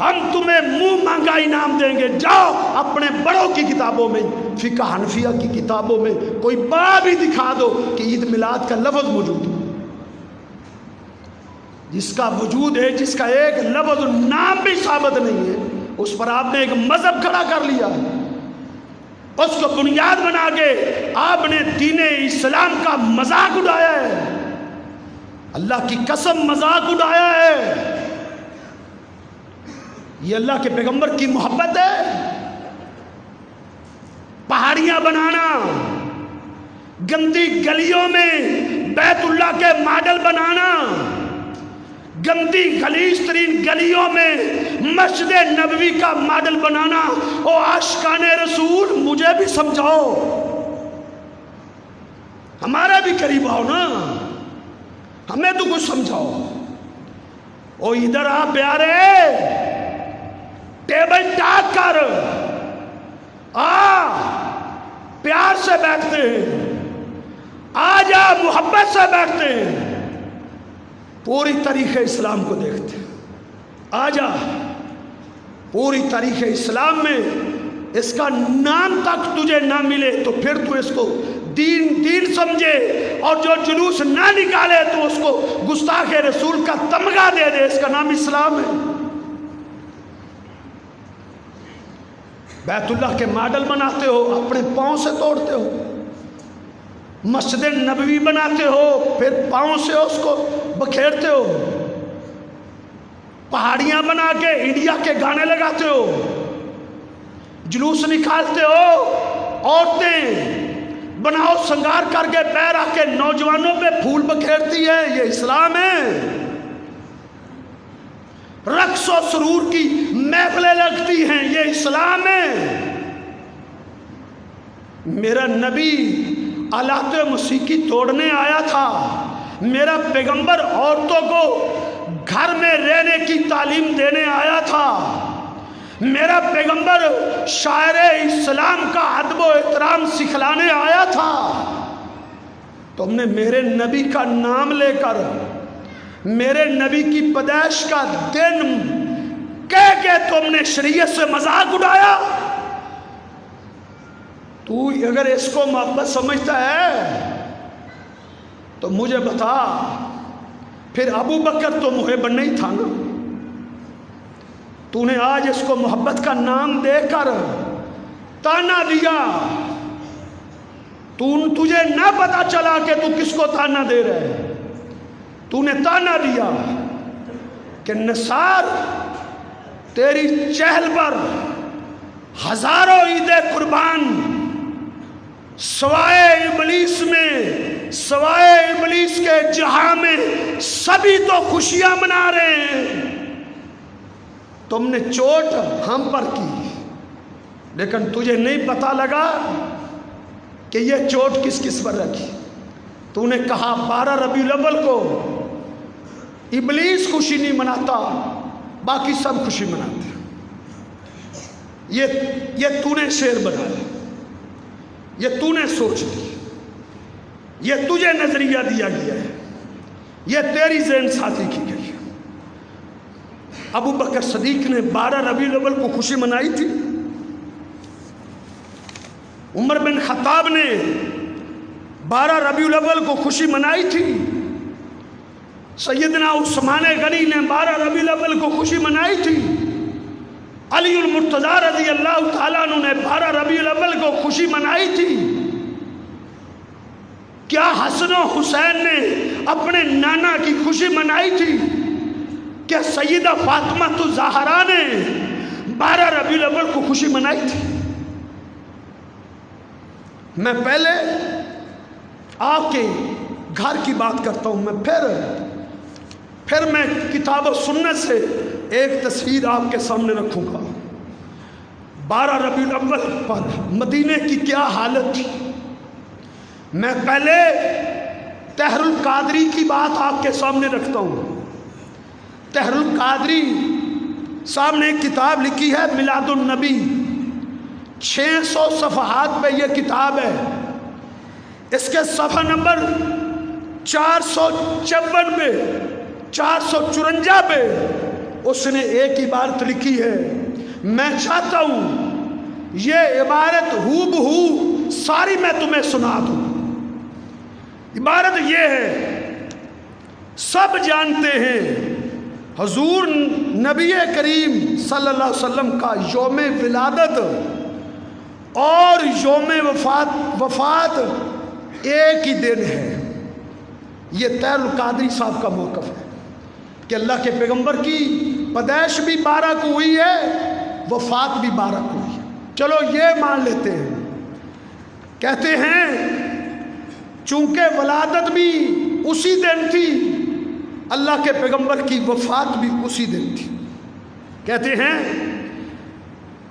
ہم تمہیں منہ مانگا انعام دیں گے۔ جاؤ اپنے بڑوں کی کتابوں میں، فقہ حنفیہ کی کتابوں میں کوئی باب ہی دکھا دو کہ عید میلاد کا لفظ موجود ہے۔ جس کا وجود ہے، جس کا ایک لفظ نام بھی ثابت نہیں ہے، اس پر آپ نے ایک مذہب کھڑا کر لیا، اس کو بنیاد بنا کے آپ نے دین اسلام کا مذاق اڑایا ہے، اللہ کی قسم مذاق اڑایا ہے۔ یہ اللہ کے پیغمبر کی محبت ہے؟ پہاڑیاں بنانا، گندی گلیوں میں بیت اللہ کے ماڈل بنانا، گندی غلیظ ترین گلیوں میں مسجد نبوی کا ماڈل بنانا، او عاشقان رسول مجھے بھی سمجھاؤ، ہمارا بھی قریب آؤ نا، ہمیں تو کچھ سمجھاؤ۔ او ادھر آ پیارے، ٹیبل ٹاک کر، پیار سے بیٹھتے ہیں، آ جا محبت سے بیٹھتے ہیں، پوری تاریخ اسلام کو دیکھتے ہیں، آ جا پوری تاریخ اسلام میں اس کا نام تک تجھے نہ ملے تو پھر تو اس کو دین سمجھے، اور جو جلوس نہ نکالے تو اس کو گستاخ رسول کا تمغہ دے دے، اس کا نام اسلام ہے۔ بیت اللہ کے ماڈل بناتے ہو، اپنے پاؤں سے توڑتے ہو، مسجد نبوی بناتے ہو، پھر پاؤں سے اس کو بکھیرتے ہو، پہاڑیاں بنا کے انڈیا کے گانے لگاتے ہو، جلوس نکالتے ہو، عورتیں بناؤ سنگار کر کے پیر آ کے نوجوانوں پہ پھول بکھیرتی ہے، یہ اسلام ہے؟ رقص و سرور کی محفلیں لگتی ہیں، یہ اسلام ہے؟ میرا نبی آلات موسیقی توڑنے آیا تھا، میرا پیغمبر عورتوں کو گھر میں رہنے کی تعلیم دینے آیا تھا، میرا پیغمبر شاعر اسلام کا ادب و احترام سکھلانے آیا تھا۔ تم نے میرے نبی کا نام لے کر میرے نبی کی پیدائش کا دن کہہ کے تم نے شریعت سے مذاق اڑایا۔ تو اگر اس کو محبت سمجھتا ہے تو مجھے بتا، پھر ابو بکر تو محب نہیں تھا نا؟ تو نے آج اس کو محبت کا نام دے کر تانا دیا، تجھے نہ پتا چلا کہ تو کس کو تانا دے رہے، تو نے تانا دیا کہ نثار تیری چہل پر ہزاروں عیدیں قربان سوائے ابلیس میں، سوائے ابلیس کے جہاں میں سبھی تو خوشیاں منا رہے ہیں، تم نے چوٹ ہم پر کی، لیکن تجھے نہیں پتا لگا کہ یہ چوٹ کس کس پر رکھی۔ تو نے کہا 12 ربیع الاول کو ابلیس خوشی نہیں مناتا، باقی سب خوشی مناتے ہیں۔ یہ تو نے شعر بنایا، یہ تو نے سوچ دی، یہ تجھے نظریہ دیا گیا ہے، یہ تیری ذہن سازی کی گئی ہے۔ ابو بکر صدیق نے 12 ربیع الاول کو خوشی منائی تھی، عمر بن خطاب نے 12 ربیع الاول کو خوشی منائی تھی، سیدنا عثمان غنی نے 12 ربیع الاول کو خوشی منائی تھی، علی المرتضیٰ رضی اللہ تعالیٰ عنہ نے 12 ربیع الاول کو خوشی منائی تھی. کیا حسن و حسین نے اپنے نانا کی خوشی منائی تھی؟ کیا سیدہ فاطمہ الزہرا نے 12 ربیع الاول کو خوشی منائی تھی؟ میں پہلے آپ کے گھر کی بات کرتا ہوں. میں پھر میں کتاب و سنت سے ایک تصویر آپ کے سامنے رکھوں گا. 12 ربیع الاول پر مدینے کی کیا حالت تھی. میں پہلے طاہر القادری کی بات آپ کے سامنے رکھتا ہوں. طاہر القادری صاحب نے ایک کتاب لکھی ہے میلاد النبی. 600 صفحات پہ یہ کتاب ہے. اس کے صفحہ نمبر 454 پہ 454 پہ اس نے ایک عبارت لکھی ہے. میں چاہتا ہوں یہ عبارت ہو بہو ساری میں تمہیں سنا دوں. عبارت یہ ہے، سب جانتے ہیں حضور نبی کریم صلی اللہ علیہ وسلم کا یوم ولادت اور یوم وفات ایک ہی دن ہے. یہ طاہر القادری صاحب کا موقف ہے کہ اللہ کے پیغمبر کی پیدائش بھی 12 کو ہوئی ہے، وفات بھی 12 کو ہوئی ہے. چلو یہ مان لیتے ہیں. کہتے ہیں چونکہ ولادت بھی اسی دن تھی، اللہ کے پیغمبر کی وفات بھی اسی دن تھی. کہتے ہیں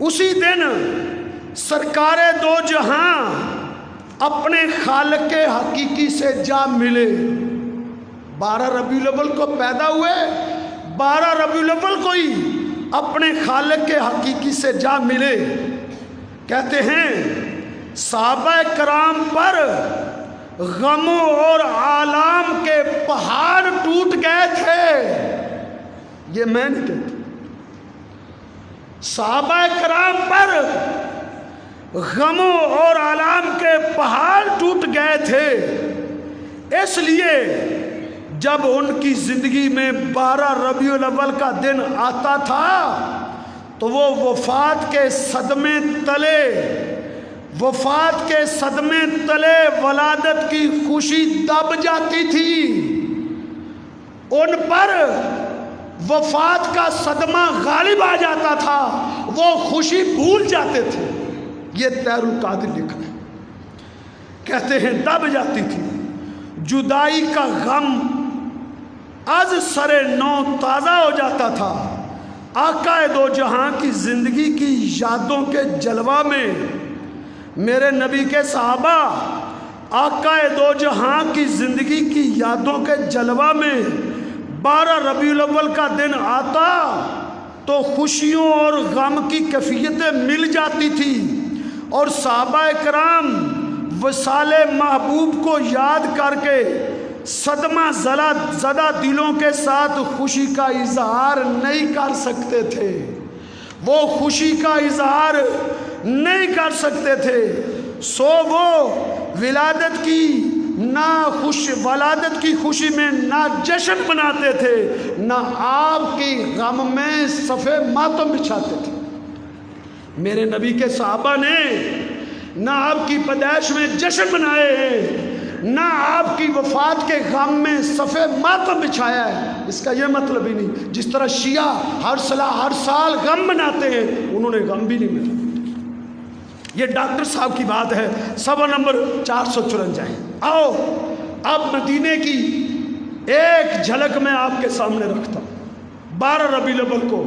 اسی دن سرکار دو جہاں اپنے خالق حقیقی سے جا ملے. 12 ربیع الاول کو پیدا ہوئے، 12 ربیع الاول کو ہی اپنے خالق حقیقی سے جا ملے. کہتے ہیں صحابہ کرام پر غموں اور آلام کے پہاڑ ٹوٹ گئے تھے. یہ میں نہیں کہتا. صحابہ کرام پر غموں اور آلام کے پہاڑ ٹوٹ گئے تھے. اس لیے جب ان کی زندگی میں 12 ربیع الاول کا دن آتا تھا تو وہ وفات کے صدمے تلے ولادت کی خوشی دب جاتی تھی. ان پر وفات کا صدمہ غالب آ جاتا تھا، وہ خوشی بھول جاتے تھے. یہ طاہر القادری لکھا ہے. کہتے ہیں دب جاتی تھی. جدائی کا غم از سر نو تازہ ہو جاتا تھا. آقا دو جہاں کی زندگی کی یادوں کے جلوہ میں میرے نبی کے صحابہ آقا دو جہاں کی زندگی کی یادوں کے جلوہ میں 12 ربیع الاول کا دن آتا تو خوشیوں اور غم کی کیفیتیں مل جاتی تھی، اور صحابہ کرام وصال محبوب کو یاد کر کے صدمہ زدہ دلوں کے ساتھ خوشی کا اظہار نہیں کر سکتے تھے. وہ خوشی کا اظہار نہیں کر سکتے تھے. سو وہ ولادت کی خوشی میں نہ جشن مناتے تھے، نہ آپ کی غم میں صفے ماتم بچھاتے تھے. میرے نبی کے صحابہ نے نہ آپ کی پیدائش میں جشن منائے ہیں، نہ آپ کی وفات کے غم میں صفے ماتم بچھایا ہے. اس کا یہ مطلب ہی نہیں جس طرح شیعہ ہر سال غم مناتے ہیں، انہوں نے غم بھی نہیں منا. یہ ڈاکٹر صاحب کی بات ہے. صفحہ نمبر 454 ہے. آؤ اب مدینے کی ایک جھلک میں آپ کے سامنے رکھتا ہوں. 12 ربیع الاول کو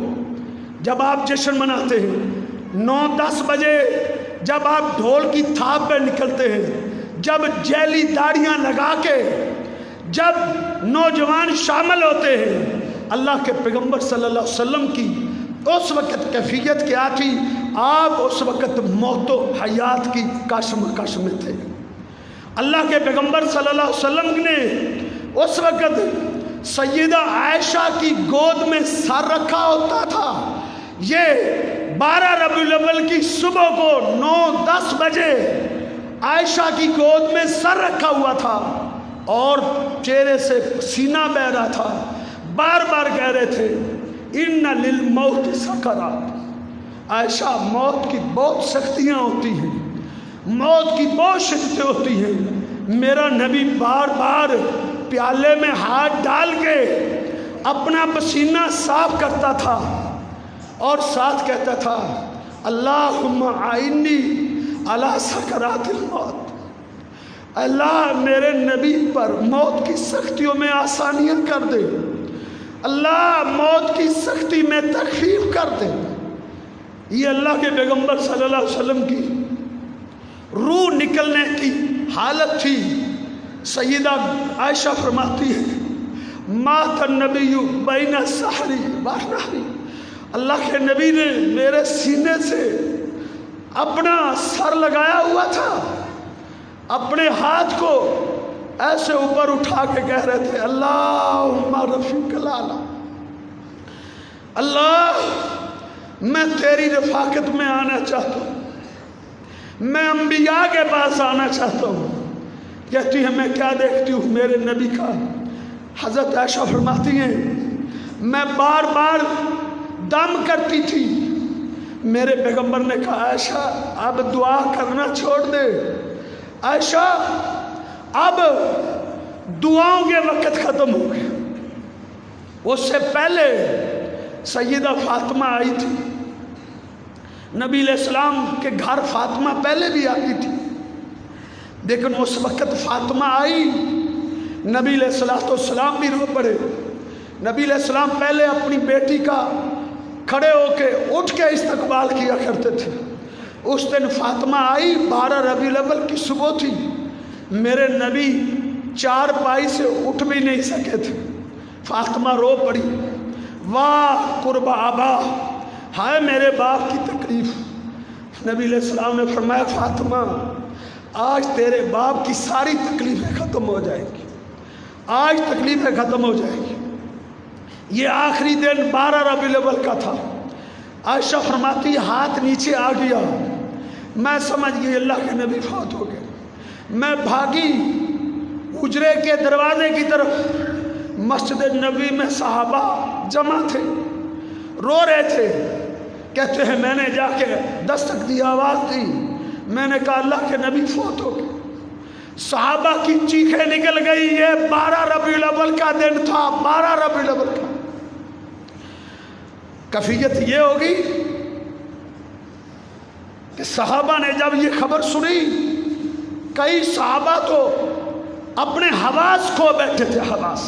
جب آپ جشن مناتے ہیں، 9-10 بجے جب آپ ڈھول کی تھاپ پہ نکلتے ہیں، جب جیلی داڑیاں لگا کے جب نوجوان شامل ہوتے ہیں، اللہ کے پیغمبر صلی اللہ علیہ وسلم کی اس وقت کیفیت کیا تھی؟ آپ اس وقت موت و حیات کی کشمکش میں تھے. اللہ کے پیغمبر صلی اللہ علیہ وسلم نے اس وقت سیدہ عائشہ کی گود میں سر رکھا ہوتا تھا. یہ 12 ربیع الاول کی صبح کو 9-10 بجے عائشہ کی گود میں سر رکھا ہوا تھا اور چہرے سے سینہ بہہ رہا تھا. بار بار کہہ رہے تھے ان للموت سکرات. عائشہ موت کی بہت سختیاں ہوتی ہیں، موت کی بہت شدتیں ہوتی ہیں، میرا نبی بار بار پیالے میں ہاتھ ڈال کے اپنا پسینہ صاف کرتا تھا اور ساتھ کہتا تھا اللہم اعنی علی سکرات الموت، اللہ میرے نبی پر موت کی سختیوں میں آسانیاں کر دے، اللہ موت کی سختی میں تخفیف کر دے۔ یہ اللہ کے پیغمبر صلی اللہ علیہ وسلم کی روح نکلنے کی حالت تھی۔ سیدہ عائشہ فرماتی ہے مات النبی بین السحر والنحر، اللہ کے نبی نے میرے سینے سے اپنا سر لگایا ہوا تھا، اپنے ہاتھ کو ایسے اوپر اٹھا کے کہہ رہے تھے اللہم رفیق الاعلی، اللہ میں تیری رفاقت میں آنا چاہتا ہوں، میں انبیاء کے پاس آنا چاہتا ہوں۔ کہتی ہے میں کیا دیکھتی ہوں میرے نبی کا، حضرت عائشہ فرماتی ہیں میں بار بار دم کرتی تھی، میرے پیغمبر نے کہا عائشہ اب دعا کرنا چھوڑ دے، عائشہ اب دعاؤں کے وقت ختم ہو گئے۔ اس سے پہلے سیدہ فاطمہ آئی تھی، نبی علیہ السلام کے گھر فاطمہ پہلے بھی آتی تھی، لیکن اس وقت فاطمہ آئی نبی علیہ السلام بھی رو پڑے۔ نبی علیہ السلام پہلے اپنی بیٹی کا کھڑے ہو کے اٹھ کے استقبال کیا کرتے تھے۔ اس دن فاطمہ آئی، 12 ربیع الاول کی صبح تھی، میرے نبی چار پائی سے اٹھ بھی نہیں سکے تھے۔ فاطمہ رو پڑی، واہ قرب آبا، ہائے میرے باپ کی تکلیف۔ نبی علیہ السلام نے فرمایا فاطمہ آج تیرے باپ کی ساری تکلیفیں ختم ہو جائیں گی، آج تکلیفیں ختم ہو جائیں گی۔ یہ آخری دن 12 ربیع الاول کا تھا۔ عائشہ فرماتی ہاتھ نیچے آ گیا، میں سمجھ گئی اللہ کے نبی فوت ہو گئے۔ میں بھاگی حجرے کے دروازے کی طرف، مسجد نبی میں صحابہ جمع تھے، رو رہے تھے۔ کہتے ہیں میں نے جا کے دستک دی، آواز دی، میں نے کہا اللہ کے نبی فوت ہو گئے۔ صحابہ کی چیخیں نکل گئی، یہ 12 ربیع الاول کا دن تھا، 12 ربیع الاول کا۔ کیفیت یہ ہوگی کہ صحابہ نے جب یہ خبر سنی، کئی صحابہ تو اپنے حواس کھو بیٹھے تھے، حواس۔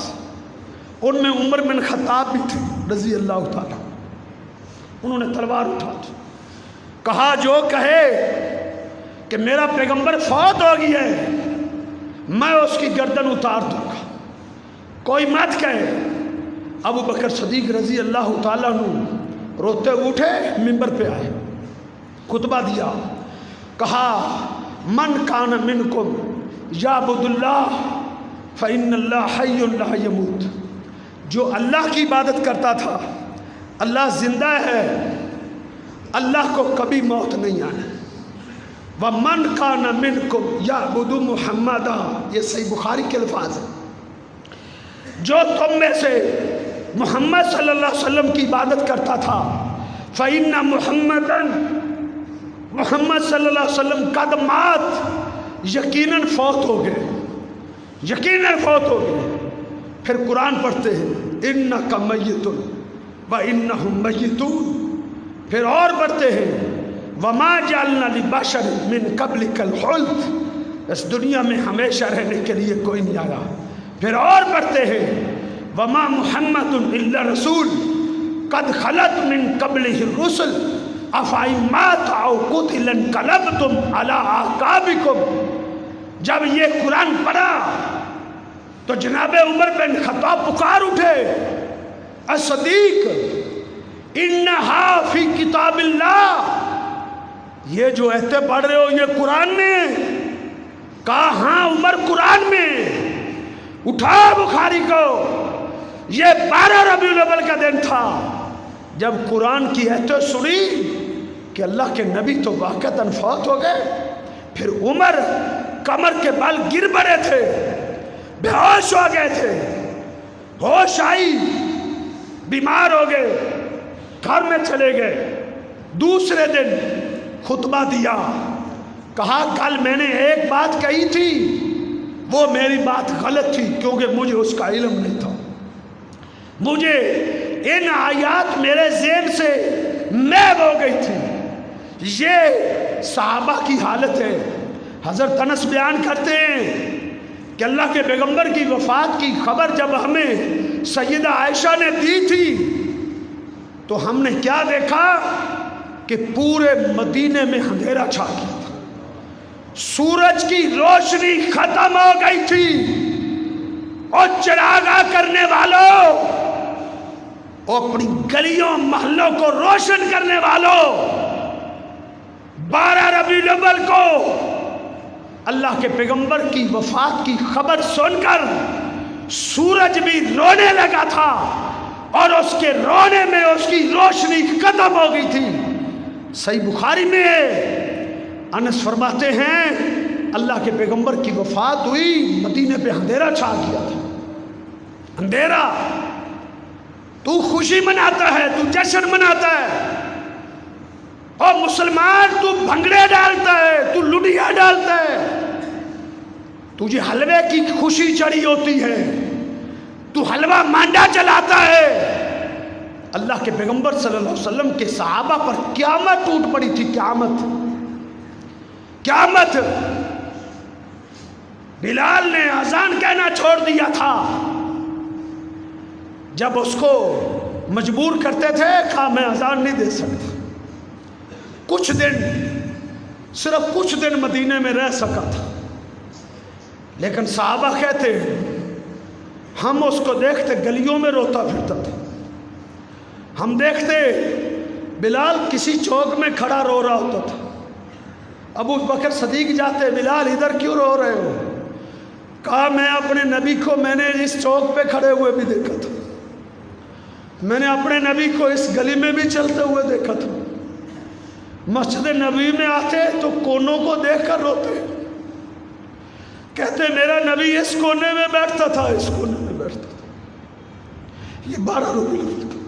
ان میں عمر بن خطاب بھی تھے رضی اللہ تعالیٰ، انہوں نے تلوار اٹھا دی، کہا جو کہے کہ میرا پیغمبر فوت ہو گیا ہے میں اس کی گردن اتار دوں گا، کوئی مت کہے۔ ابو بکر صدیق رضی اللہ تعالیٰ عنہ روتے اٹھے، منبر پہ آئے، خطبہ دیا، کہا من کان منکم یعبد اللہ فإن اللہ حی لا یموت، جو اللہ کی عبادت کرتا تھا، اللہ زندہ ہے، اللہ کو کبھی موت نہیں آنے۔ وَمَنْ كَانَ مِنْكُمْ يَعْبُدُ مُحَمَّدًا، یہ صحیح بخاری کے الفاظ ہیں، جو تم میں سے محمد صلی اللہ علیہ وسلم کی عبادت کرتا تھا، فَإِنَّ مُحَمَّدًا، محمد صلی اللہ علیہ وسلم قد مات، یقیناً فوت ہو گئے، یقیناً فوت ہو گئے۔ پھر قرآن پڑھتے ہیں اِنَّكَ مَيِّتٌ وَإِنَّهُمْ مَيِّتُونَ، پھر اور پڑھتے ہیں وَمَا جَعَلْنَا لِبَشَرٍ مِّن قَبْلِكَ الْخُلْدَ، اس دنیا میں ہمیشہ رہنے کے لیے کوئی نہیں آیا۔ پھر اور پڑھتے ہیں وَمَا مُحَمَّدٌ إِلَّا رَسُولٌ قَدْ خَلَتْ مِن قَبْلِهِ الرُّسُلُ أَفَإِن مَاتَ أَوْ قُتِلَ انقلبتم عَلَىٰ أَعْقَابِكُمْ۔ جب یہ قرآن پڑھا تو جناب عمر بن خطاب پکار اٹھے، الصدیق انہا فی کتاب اللہ، یہ جو ایتے پڑھ رہے ہو یہ قرآن میں؟ کہا ہاں عمر قرآن میں۔ اٹھا بخاری کو، یہ 12 ربیع الاول کا دن تھا جب قرآن کی ایتیں سنی کہ اللہ کے نبی تو واقعتاً فوت ہو گئے۔ پھر عمر کمر کے بل گر پڑے تھے، بے ہوش ہو گئے تھے، ہوش آئی، بیمار ہو گئے، گھر میں چلے گئے، دوسرے دن خطبہ دیا، کہا کل میں نے ایک بات کہی تھی، وہ میری بات غلط تھی کیونکہ مجھے اس کا علم نہیں تھا، مجھے ان آیات میرے ذہن سے محو ہو گئی تھی۔ یہ صحابہ کی حالت ہے۔ حضرت انس بیان کرتے ہیں کہ اللہ کے پیغمبر کی وفات کی خبر جب ہمیں سیدہ عائشہ نے دی تھی تو ہم نے کیا دیکھا کہ پورے مدینے میں اندھیرا چھا گیا تھا، سورج کی روشنی ختم ہو گئی تھی، اور چراغاں کرنے والوں اور اپنی گلیوں محلوں کو روشن کرنے والوں 12 ربیع الاول کو اللہ کے پیغمبر کی وفات کی خبر سن کر سورج بھی رونے لگا تھا، اور اس کے رونے میں اس کی روشنی ختم ہو گئی تھی۔ صحیح بخاری میں انس فرماتے ہیں اللہ کے پیغمبر کی وفات ہوئی، مدینے پہ اندھیرا چھا گیا تھا، اندھیرا۔ تو خوشی مناتا ہے، تو جشن مناتا ہے، اور مسلمان تو بھنگڑے ڈالتا ہے، تو لڈیا ڈالتا ہے، تجھے حلوے کی خوشی چڑھی ہوتی ہے، تو حلوہ مانڈا چلاتا ہے۔ اللہ کے پیغمبر صلی اللہ علیہ وسلم کے صحابہ پر قیامت ٹوٹ پڑی تھی، قیامت قیامت۔ بلال نے اذان کہنا چھوڑ دیا تھا، جب اس کو مجبور کرتے تھے کہا میں اذان نہیں دے سکتا، کچھ دن، صرف کچھ دن مدینے میں رہ سکا تھا، لیکن صحابہ کہتے ہم اس کو دیکھتے گلیوں میں روتا پھرتا تھا، ہم دیکھتے بلال کسی چوک میں کھڑا رو رہا ہوتا تھا، ابو بکر صدیق جاتے بلال ادھر کیوں رو رہے ہو؟ کہا میں اپنے نبی کو میں نے اس چوک پہ کھڑے ہوئے بھی دیکھا تھا، میں نے اپنے نبی کو اس گلی میں بھی چلتے ہوئے دیکھا تھا، مسجد نبی میں آتے تو کونوں کو دیکھ کر روتے، کہتے میرا نبی اس کونے میں بیٹھتا تھا، اس کونے میں بیٹھتا تھا۔ یہ 12 ربیع الاول تھا۔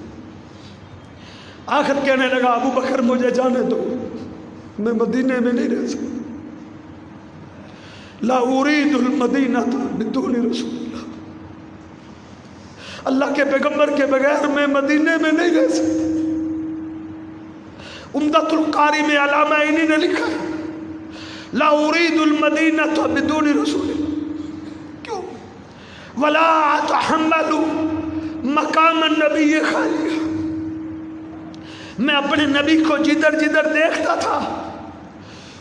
آخر کہنے لگا ابو بکر مجھے جانے دو، میں مدینے میں نہیں رہ سکتا، لا اريد المدینہ بدون رسول اللہ، اللہ کے پیغمبر کے بغیر میں مدینے میں نہیں رہ سکتا۔ عمدۃ القاری میں علامہ عینی نے لکھا ہے لا اريد المدینہ بدون رسول اللہ، کیوں؟ ولا اتحمل مقام النبی خالیہ، میں اپنے نبی کو جدھر جدھر دیکھتا تھا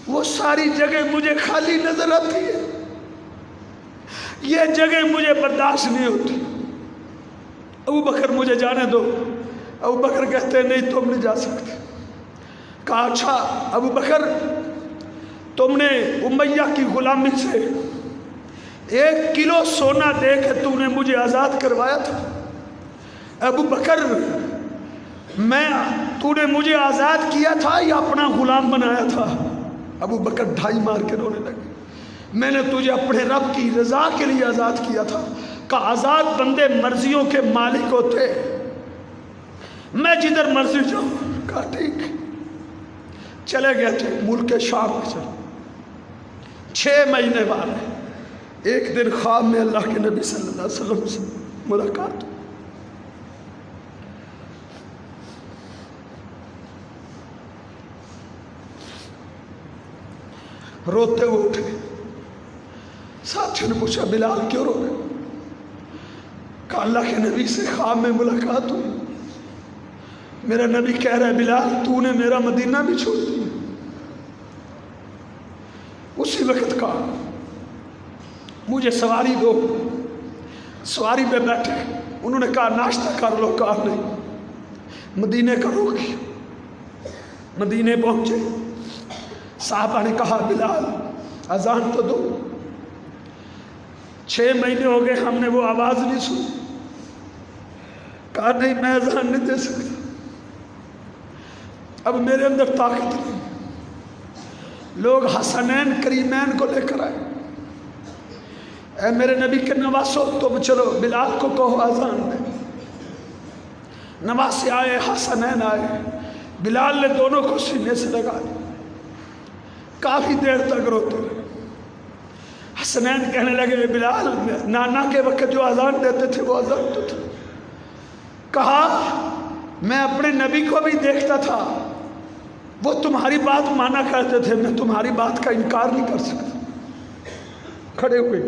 وہ ساری جگہ مجھے خالی نظر آتی ہے، یہ جگہ مجھے برداشت نہیں ہوتی، ابو بکر مجھے جانے دو۔ ابو بکر کہتے ہیں نہیں تم نہیں جا سکتے۔ کہا اچھا ابو بکر تم نے امیہ کی غلامی سے 1 کلو سونا دے کے تم نے مجھے آزاد کروایا تھا، ابو بکر تو نے مجھے آزاد کیا تھا یا اپنا غلام بنایا تھا؟ ابو بکر ڈھائی مار کے رونے لگے، میں نے تجھے اپنے رب کی رضا کے لیے آزاد کیا تھا۔ کہ آزاد بندے مرضیوں کے مالک ہوتے، میں جدھر مرضی جاؤں۔ کہا ٹھیک، چلے گئے تھے ملک شام میں، چلے 6 مہینے بعد ایک دن خواب میں اللہ کے نبی صلی اللہ علیہ وسلم سے ملاقات، روتے ہوئے اٹھے، ساتھیوں نے پوچھا بلال کیوں رو رہے؟ کہا اللہ کے نبی سے خواب میں ملاقات ہوئی، میرا نبی کہہ رہا ہے بلال تو نے میرا مدینہ بھی چھوڑ دیا۔ اسی وقت کہا مجھے سواری دو، سواری پہ بیٹھے، انہوں نے کہا ناشتہ کر لو، کہا نہیں، مدینے کا رخ کیا، مدینے پہنچے، صحابہ نے کہا بلال اذان تو دو، 6 مہینے ہو گئے ہم نے وہ آواز نہیں سنی۔ کہا نہیں میں اذان نہیں دے سکتا، اب میرے اندر طاقت نہیں۔ لوگ حسنین کریمین کو لے کر آئے، اے میرے نبی کے نواسو تم چلو بلال کو کہو اذان دے۔ نواسے آئے، حسنین آئے، بلال نے دونوں کو سینے سے لگا دیا، کافی دیر تک روتے رہے۔ حسنین کہنے لگے بلال نانا کے وقت جو اذان دیتے تھے وہ اذان تو تھا، کہا میں اپنے نبی کو بھی دیکھتا تھا، وہ تمہاری بات مانا کرتے تھے، میں تمہاری بات کا انکار نہیں کر سکتا۔ کھڑے ہوئے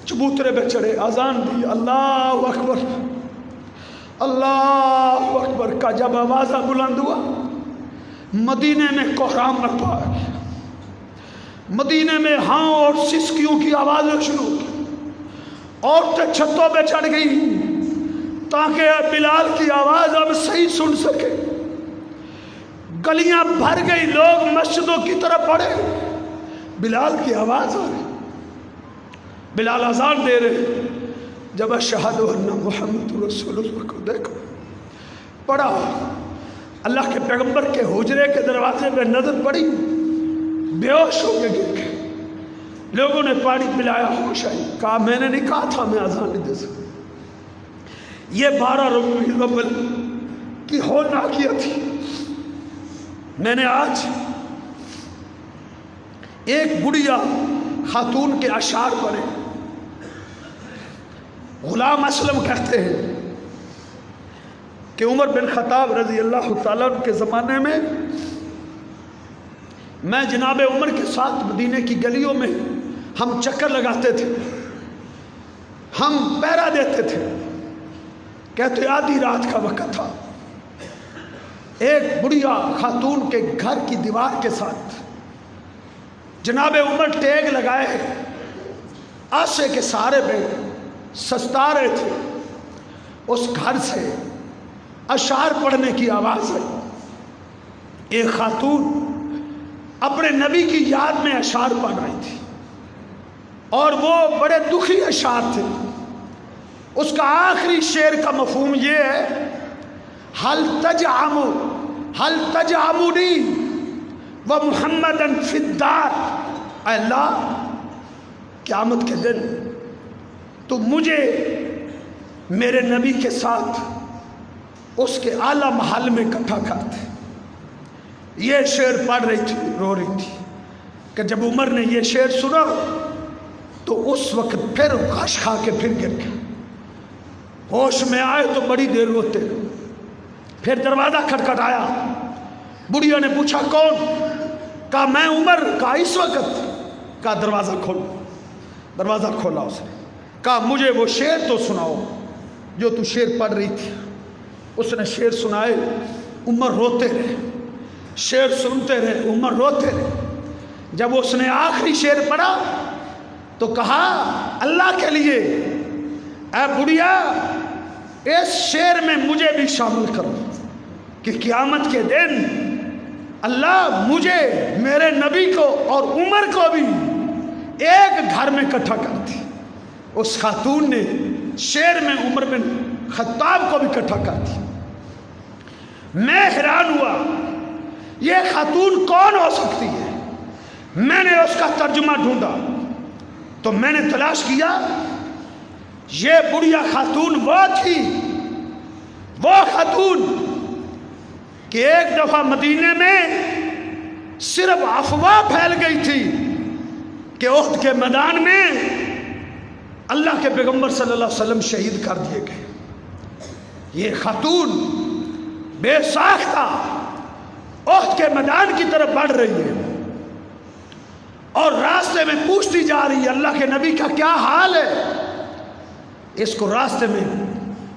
چبوترے پہ چڑھے، اذان دی، اللہ اکبر اللہ اکبر کا جب آوازہ بلند ہوا مدینے میں کوہرام برپا ہے، مدینے میں ہاں اور سسکیوں کی آوازیں شروع کی، عورتیں چھتوں پہ چڑھ گئی تاکہ بلال کی آواز اب صحیح سن سکے، گلیاں بھر گئی، لوگ مسجدوں کی طرف بڑھے، بلال کی آواز آ رہی، بلال اذان دے رہے۔ جب اشہد ان محمد رسول اللہ کو دیکھا، پڑھا، اللہ کے پیغمبر کے حجرے کے دروازے پہ نظر پڑی، بے ہوش ہو کے گر گئے، لوگوں نے پانی پلایا، ہوش آئی، کہا میں نے نہیں کہا تھا میں اذان نہیں دے سکتا۔ یہ 12 ربیع الاول کی ہولناکیت تھی۔ میں نے آج ایک بڑھیا خاتون کے اشعار پڑھے، غلام اسلم کہتے ہیں کہ عمر بن خطاب رضی اللہ تعالیٰ عنہ کے زمانے میں میں جناب عمر کے ساتھ مدینے کی گلیوں میں ہم چکر لگاتے تھے، ہم پہرا دیتے تھے، کہتے آدھی رات کا وقت تھا، ایک بڑھیا خاتون کے گھر کی دیوار کے ساتھ جناب عمر ٹیگ لگائے آسے کے سہارے پہ سستا رہے تھے، اس گھر سے اشعار پڑھنے کی آواز آئی۔ ایک خاتون اپنے نبی کی یاد میں اشعار پڑھ رہی تھی اور وہ بڑے دکھی اشعار تھے۔ اس کا آخری شعر کا مفہوم یہ ہے، حل تجعمنی و محمدن فی الدار، اے اللہ قیامت کے دن تو مجھے میرے نبی کے ساتھ اس کے اعلیٰ محل میں اکٹھا کر دے۔ یہ شعر پڑھ رہی تھی، رو رہی تھی کہ جب عمر نے یہ شعر سنا تو اس وقت پھر غش کھا کے پھر گر گیا، ہوش میں آئے تو بڑی دیر روتے، پھر دروازہ کھٹکھٹایا، بڑھیا نے پوچھا کون؟ کہا میں عمر، کہا اس وقت؟ کہا دروازہ کھولو، دروازہ کھولا اس نے، کہا مجھے وہ شعر تو سناؤ جو تو شعر پڑھ رہی تھی۔ اس نے شعر سنائے، عمر روتے رہے، شعر سنتے رہے، عمر روتے رہے۔ جب اس نے آخری شعر پڑھا تو کہا اللہ کے لیے اے بڑھیا اس شعر میں مجھے بھی شامل کرو کہ قیامت کے دن اللہ مجھے، میرے نبی کو اور عمر کو بھی ایک گھر میں اکٹھا کر دی۔ اس خاتون نے شعر میں عمر بن خطاب کو بھی اکٹھا کر دی۔ میں حیران ہوا یہ خاتون کون ہو سکتی ہے؟ میں نے اس کا ترجمہ ڈھونڈا تو میں نے تلاش کیا، یہ بڑھیا خاتون وہ تھی، وہ خاتون کہ ایک دفعہ مدینے میں صرف افواہ پھیل گئی تھی کہ احد کے میدان میں اللہ کے پیغمبر صلی اللہ علیہ وسلم شہید کر دیے گئے۔ یہ خاتون بے ساختہ احد کے میدان کی طرف بڑھ رہی ہے اور راستے میں پوچھتی جا رہی ہے اللہ کے نبی کا کیا حال ہے۔ اس کو راستے میں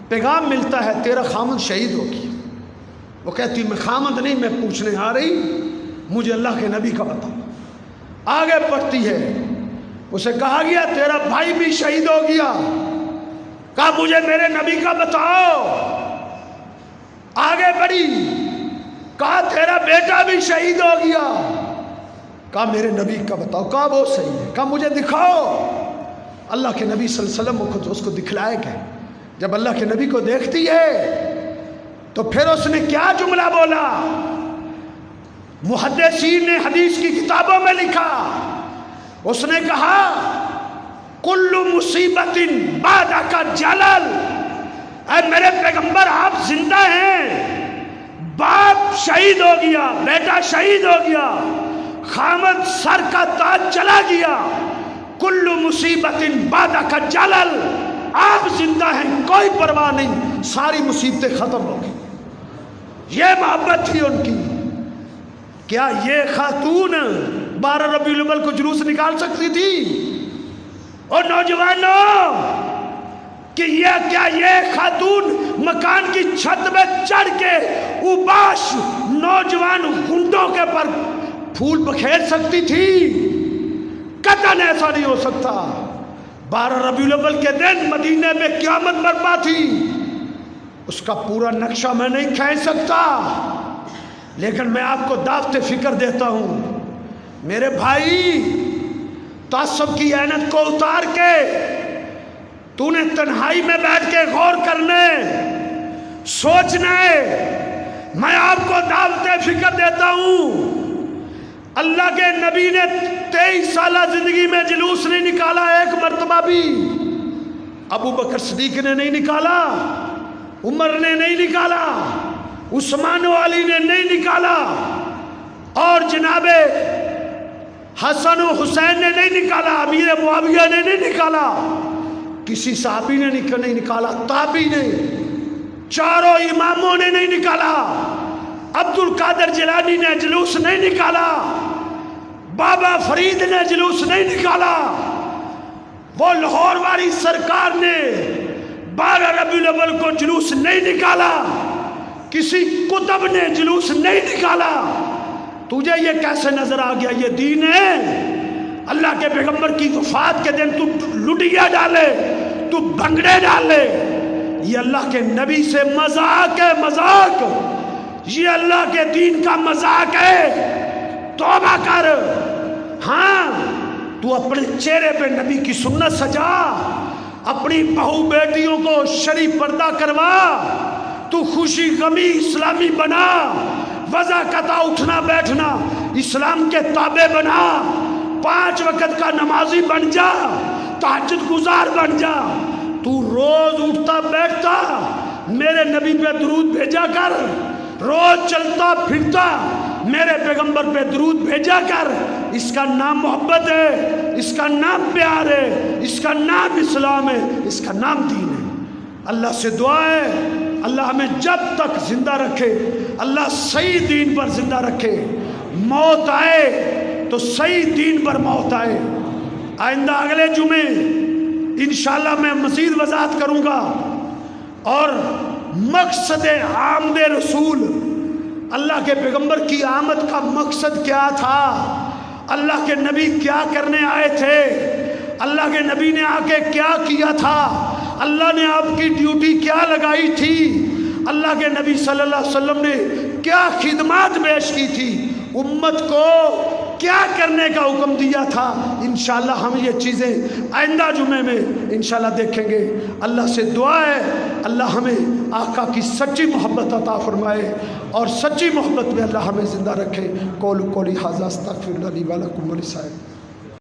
پیغام ملتا ہے تیرا خامد شہید ہو گیا۔ وہ کہتی میں خامد نہیں، میں پوچھنے آ رہی، مجھے اللہ کے نبی کا بتاؤ۔ آگے بڑھتی ہے، اسے کہا گیا تیرا بھائی بھی شہید ہو گیا، کہا مجھے میرے نبی کا بتاؤ۔ آگے بڑھی، کہا تیرا بیٹا بھی شہید ہو گیا، کہا میرے نبی کا بتاؤ، کہا وہ صحیح ہے، کہا مجھے دکھاؤ۔ اللہ کے نبی صلی اللہ علیہ وسلم کو اس کو دکھلائے گئے۔ جب اللہ کے نبی کو دیکھتی ہے تو پھر اس نے کیا جملہ بولا؟ محدثین نے حدیث کی کتابوں میں لکھا، اس نے کہا کل مصیبت بعدک جلل، اے میرے پیغمبر آپ زندہ ہیں، باپ شہید ہو گیا، بیٹا شہید ہو گیا، خامد سر کا تاج چلا گیا، کل مصیبت بعد کا جلل، آپ زندہ ہیں کوئی پرواہ نہیں، ساری مصیبتیں ختم ہو گئی۔ یہ محبت تھی ان کی۔ کیا یہ خاتون 12 ربیع الاول کو جلوس نکال سکتی تھی؟ اور نوجوانوں، کہ یہ خاتون مکان کی چھت میں چڑھ کے اوباش نوجوان گنڈوں کے پر پھول بکھیر سکتی تھی؟ قطعاً ایسا نہیں ہو سکتا۔ 12 ربیع الاول کے دن مدینے میں قیامت برپا تھی، اس کا پورا نقشہ میں نہیں کھینچ سکتا، لیکن میں آپ کو دعوت فکر دیتا ہوں میرے بھائی، تعصب کی عینت کو اتار کے تو نے تنہائی میں بیٹھ کے غور کرنے، سوچنا ہے۔ میں آپ کو دعوت فکر دیتا ہوں، اللہ کے نبی نے 23 سالہ زندگی میں جلوس نہیں نکالا ایک مرتبہ بھی، ابو بکر صدیق نے نہیں نکالا، عمر نے نہیں نکالا، عثمان و علی نے نہیں نکالا، اور جناب حسن و حسین نے نہیں نکالا، امیر معاویہ نے نہیں نکالا، کسی صحابی نے نہیں نکالا، تابعی نے، چاروں اماموں نے نہیں نکالا، عبد القادر جیلانی نے جلوس نہیں نکالا، بابا فرید نے جلوس نہیں نکالا، وہ لاہور والی سرکار نے 12 ربیع الاول کو جلوس نہیں نکالا، کسی کتب نے جلوس نہیں نکالا۔ تجھے یہ کیسے نظر آ گیا یہ دین ہے؟ اللہ کے پیغمبر کی وفات کے دن تو لٹیا ڈالے، تو بھنگڑے ڈالے، یہ اللہ کے نبی سے مذاق ہے، مذاق، یہ اللہ کے دین کا مذاق ہے۔ توبہ کر، ہاں تو اپنے چہرے پہ نبی کی سنت سجا، اپنی بہو بیٹیوں کو شرعی پردہ کروا، تو خوشی غمی اسلامی بنا، وضع قطع اٹھنا بیٹھنا اسلام کے تابع بنا، 5 وقت کا نمازی بن جا، تہجد گزار بن جا، تو روز اٹھتا بیٹھتا میرے نبی پہ درود بھیجا کر، روز چلتا پھرتا میرے پیغمبر پہ درود بھیجا کر۔ اس کا نام محبت ہے، اس کا نام پیار ہے، اس کا نام اسلام ہے، اس کا نام دین ہے۔ اللہ سے دعا ہے اللہ ہمیں جب تک زندہ رکھے، اللہ صحیح دین پر زندہ رکھے، موت آئے تو صحیح دین پر موت آئے۔ آئندہ اگلے جمعے انشاءاللہ میں مزید وضاحت کروں گا، اور مقصد آمد رسول، اللہ کے پیغمبر کی آمد کا مقصد کیا تھا، اللہ کے نبی کیا کرنے آئے تھے، اللہ کے نبی نے آ کے کیا کیا تھا، اللہ نے آپ کی ڈیوٹی کیا لگائی تھی، اللہ کے نبی صلی اللہ علیہ وسلم نے کیا خدمات پیش کی تھی، امت کو کیا کرنے کا حکم دیا تھا۔ انشاءاللہ ہم یہ چیزیں آئندہ جمعے میں انشاءاللہ دیکھیں گے۔ اللہ سے دعا ہے اللہ ہمیں آقا کی سچی محبت عطا فرمائے، اور سچی محبت میں اللہ ہمیں زندہ رکھے۔ قولی ھذا استغفر اللہ لی و لکم ولسائر